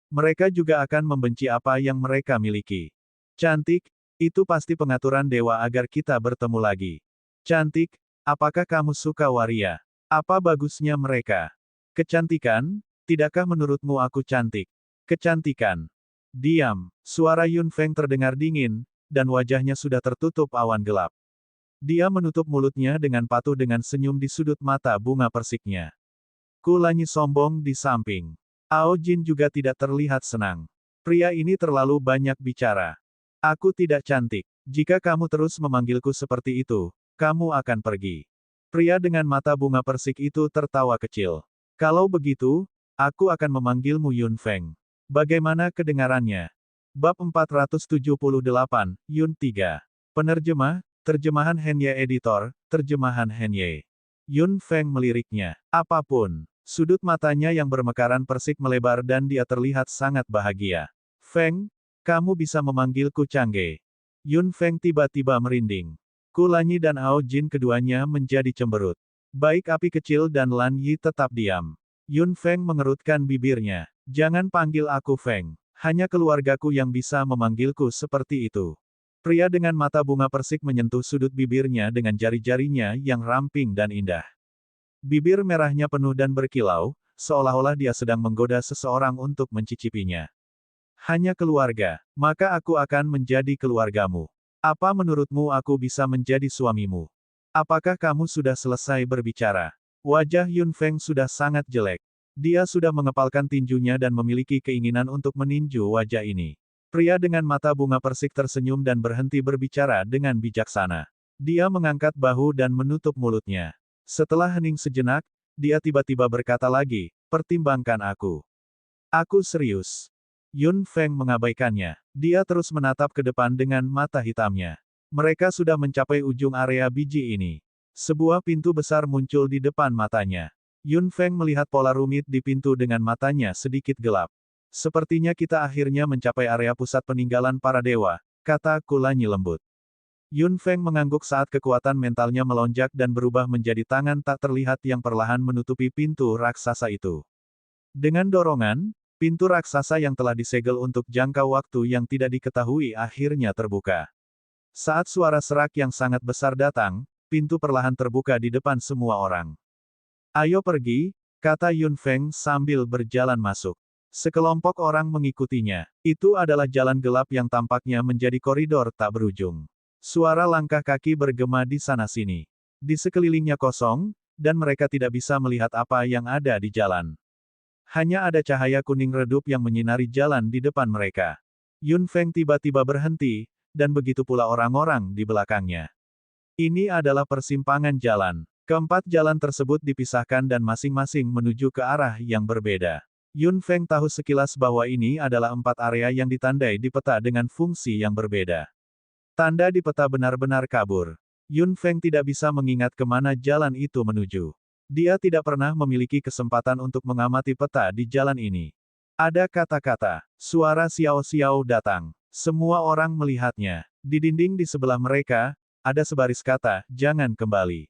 Mereka juga akan membenci apa yang mereka miliki. Cantik, itu pasti pengaturan dewa agar kita bertemu lagi. Cantik, apakah kamu suka waria? Apa bagusnya mereka? Kecantikan, tidakkah menurutmu aku cantik? Kecantikan. Diam, suara Yun Feng terdengar dingin, dan wajahnya sudah tertutup awan gelap. Dia menutup mulutnya dengan patuh dengan senyum di sudut mata bunga persiknya. Kulanyi sombong di samping. Ao Jin juga tidak terlihat senang. Pria ini terlalu banyak bicara. Aku tidak cantik. Jika kamu terus memanggilku seperti itu, kamu akan pergi. Pria dengan mata bunga persik itu tertawa kecil. Kalau begitu, aku akan memanggilmu Yun Feng. Bagaimana kedengarannya? Bab 478, Yun 3. Penerjemah, terjemahan Henye Editor, terjemahan Henye. Yun Feng meliriknya. Apapun. Sudut matanya yang bermekaran persik melebar dan dia terlihat sangat bahagia. Feng, kamu bisa memanggilku Changge. Yun Feng tiba-tiba merinding. Kulanyi dan Ao Jin keduanya menjadi cemberut. Baik api kecil dan Lan Yi tetap diam. Yun Feng mengerutkan bibirnya. Jangan panggil aku Feng. Hanya keluargaku yang bisa memanggilku seperti itu. Pria dengan mata bunga persik menyentuh sudut bibirnya dengan jari-jarinya yang ramping dan indah. Bibir merahnya penuh dan berkilau, seolah-olah dia sedang menggoda seseorang untuk mencicipinya. Hanya keluarga, maka aku akan menjadi keluargamu. Apa menurutmu aku bisa menjadi suamimu? Apakah kamu sudah selesai berbicara? Wajah Yun Feng sudah sangat jelek. Dia sudah mengepalkan tinjunya dan memiliki keinginan untuk meninju wajah ini. Pria dengan mata bunga persik tersenyum dan berhenti berbicara dengan bijaksana. Dia mengangkat bahu dan menutup mulutnya. Setelah hening sejenak, dia tiba-tiba berkata lagi, pertimbangkan aku. Aku serius. Yun Feng mengabaikannya. Dia terus menatap ke depan dengan mata hitamnya. Mereka sudah mencapai ujung area biji ini. Sebuah pintu besar muncul di depan matanya. Yun Feng melihat pola rumit di pintu dengan matanya sedikit gelap. Sepertinya kita akhirnya mencapai area pusat peninggalan para dewa, kata Kulanyi lembut. Yun Feng mengangguk saat kekuatan mentalnya melonjak dan berubah menjadi tangan tak terlihat yang perlahan menutupi pintu raksasa itu. Dengan dorongan, pintu raksasa yang telah disegel untuk jangka waktu yang tidak diketahui akhirnya terbuka. Saat suara serak yang sangat besar datang, pintu perlahan terbuka di depan semua orang. Ayo pergi, kata Yun Feng sambil berjalan masuk. Sekelompok orang mengikutinya. Itu adalah jalan gelap yang tampaknya menjadi koridor tak berujung. Suara langkah kaki bergema di sana-sini. Di sekelilingnya kosong, dan mereka tidak bisa melihat apa yang ada di jalan. Hanya ada cahaya kuning redup yang menyinari jalan di depan mereka. Yun Feng tiba-tiba berhenti, dan begitu pula orang-orang di belakangnya. Ini adalah persimpangan jalan. Keempat jalan tersebut dipisahkan dan masing-masing menuju ke arah yang berbeda. Yun Feng tahu sekilas bahwa ini adalah 4 area yang ditandai di peta dengan fungsi yang berbeda. Tanda di peta benar-benar kabur. Yun Feng tidak bisa mengingat kemana jalan itu menuju. Dia tidak pernah memiliki kesempatan untuk mengamati peta di jalan ini. Ada kata-kata. Suara Xiao-Xiao datang. Semua orang melihatnya. Di dinding di sebelah mereka, ada sebaris kata, jangan kembali.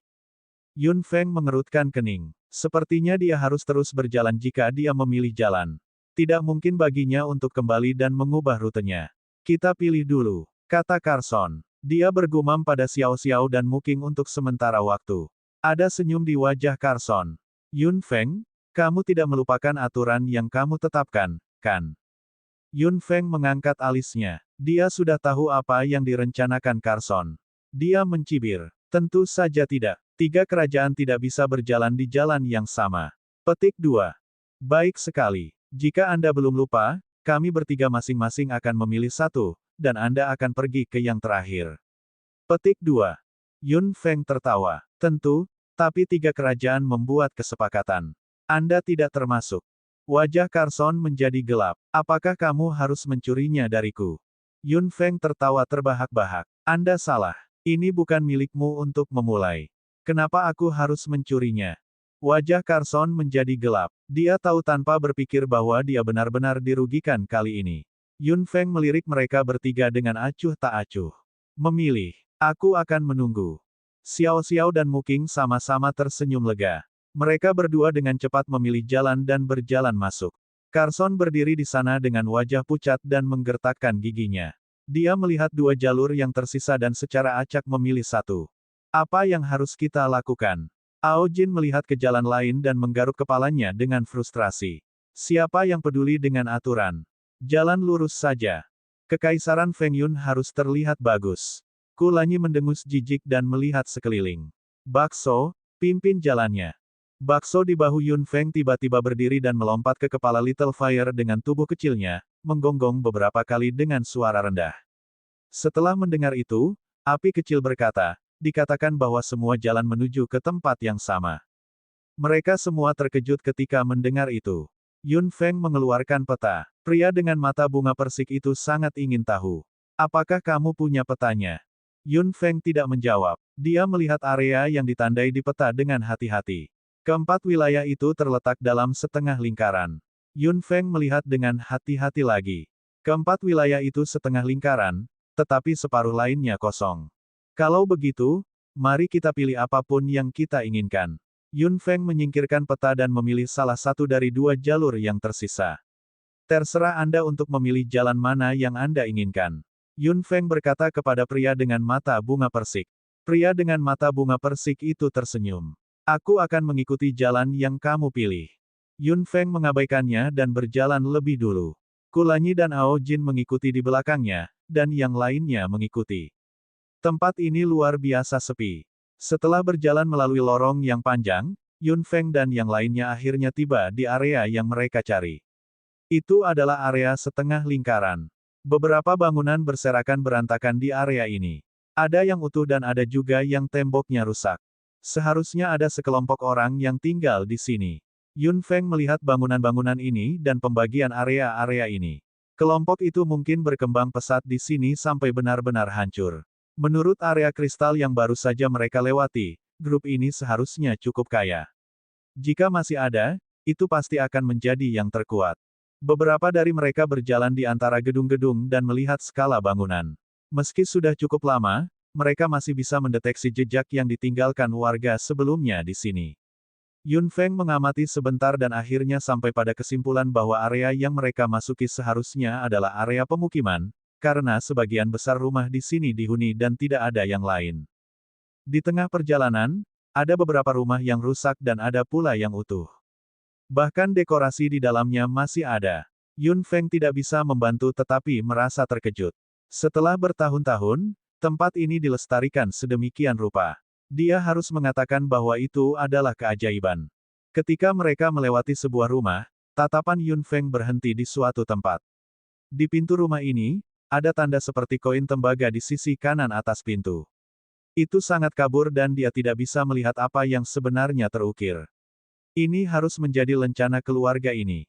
Yun Feng mengerutkan kening. Sepertinya dia harus terus berjalan jika dia memilih jalan. Tidak mungkin baginya untuk kembali dan mengubah rutenya. Kita pilih dulu, kata Carson. Dia bergumam pada Xiao-Xiao dan Muking untuk sementara waktu. Ada senyum di wajah Carson. Yun Feng, kamu tidak melupakan aturan yang kamu tetapkan, kan? Yun Feng mengangkat alisnya. Dia sudah tahu apa yang direncanakan Carson. Dia mencibir. Tentu saja tidak. 3 kerajaan tidak bisa berjalan di jalan yang sama. Petik 2. Baik sekali. Jika Anda belum lupa, kami bertiga masing-masing akan memilih satu, dan Anda akan pergi ke yang terakhir. Petik 2. Yun Feng tertawa. Tentu, tapi 3 kerajaan membuat kesepakatan. Anda tidak termasuk. Wajah Carson menjadi gelap. Apakah kamu harus mencurinya dariku? Yun Feng tertawa terbahak-bahak. Anda salah. Ini bukan milikmu untuk memulai. Kenapa aku harus mencurinya? Wajah Carson menjadi gelap. Dia tahu tanpa berpikir bahwa dia benar-benar dirugikan kali ini. Yun Feng melirik mereka bertiga dengan acuh tak acuh. Memilih. Aku akan menunggu. Xiao-Xiao dan Muking sama-sama tersenyum lega. Mereka berdua dengan cepat memilih jalan dan berjalan masuk. Carson berdiri di sana dengan wajah pucat dan menggertakkan giginya. Dia melihat 2 jalur yang tersisa dan secara acak memilih satu. Apa yang harus kita lakukan? Ao Jin melihat ke jalan lain dan menggaruk kepalanya dengan frustrasi. Siapa yang peduli dengan aturan? Jalan lurus saja. Kekaisaran Feng Yun harus terlihat bagus. Kulanyi mendengus jijik dan melihat sekeliling. Bakso, pimpin jalannya. Bakso di bahu Yun Feng tiba-tiba berdiri dan melompat ke kepala Little Fire dengan tubuh kecilnya, menggonggong beberapa kali dengan suara rendah. Setelah mendengar itu, api kecil berkata, dikatakan bahwa semua jalan menuju ke tempat yang sama. Mereka semua terkejut ketika mendengar itu. Yun Feng mengeluarkan peta. Pria dengan mata bunga persik itu sangat ingin tahu. Apakah kamu punya petanya? Yun Feng tidak menjawab. Dia melihat area yang ditandai di peta dengan hati-hati. Keempat wilayah itu terletak dalam setengah lingkaran. Yun Feng melihat dengan hati-hati lagi. Keempat wilayah itu setengah lingkaran, tetapi separuh lainnya kosong. Kalau begitu, mari kita pilih apapun yang kita inginkan. Yun Feng menyingkirkan peta dan memilih salah satu dari dua jalur yang tersisa. Terserah Anda untuk memilih jalan mana yang Anda inginkan. Yun Feng berkata kepada pria dengan mata bunga persik. Pria dengan mata bunga persik itu tersenyum. Aku akan mengikuti jalan yang kamu pilih. Yun Feng mengabaikannya dan berjalan lebih dulu. Kulanyi dan Ao Jin mengikuti di belakangnya, dan yang lainnya mengikuti. Tempat ini luar biasa sepi. Setelah berjalan melalui lorong yang panjang, Yun Feng dan yang lainnya akhirnya tiba di area yang mereka cari. Itu adalah area setengah lingkaran. Beberapa bangunan berserakan berantakan di area ini. Ada yang utuh dan ada juga yang temboknya rusak. Seharusnya ada sekelompok orang yang tinggal di sini. Yun Feng melihat bangunan-bangunan ini dan pembagian area-area ini. Kelompok itu mungkin berkembang pesat di sini sampai benar-benar hancur. Menurut area kristal yang baru saja mereka lewati, grup ini seharusnya cukup kaya. Jika masih ada, itu pasti akan menjadi yang terkuat. Beberapa dari mereka berjalan di antara gedung-gedung dan melihat skala bangunan. Meski sudah cukup lama, mereka masih bisa mendeteksi jejak yang ditinggalkan warga sebelumnya di sini. Yun Feng mengamati sebentar dan akhirnya sampai pada kesimpulan bahwa area yang mereka masuki seharusnya adalah area pemukiman, karena sebagian besar rumah di sini dihuni dan tidak ada yang lain. Di tengah perjalanan, ada beberapa rumah yang rusak dan ada pula yang utuh. Bahkan dekorasi di dalamnya masih ada. Yun Feng tidak bisa membantu tetapi merasa terkejut. Setelah bertahun-tahun, tempat ini dilestarikan sedemikian rupa. Dia harus mengatakan bahwa itu adalah keajaiban. Ketika mereka melewati sebuah rumah, tatapan Yun Feng berhenti di suatu tempat. Di pintu rumah ini, ada tanda seperti koin tembaga di sisi kanan atas pintu. Itu sangat kabur dan dia tidak bisa melihat apa yang sebenarnya terukir. Ini harus menjadi lencana keluarga ini.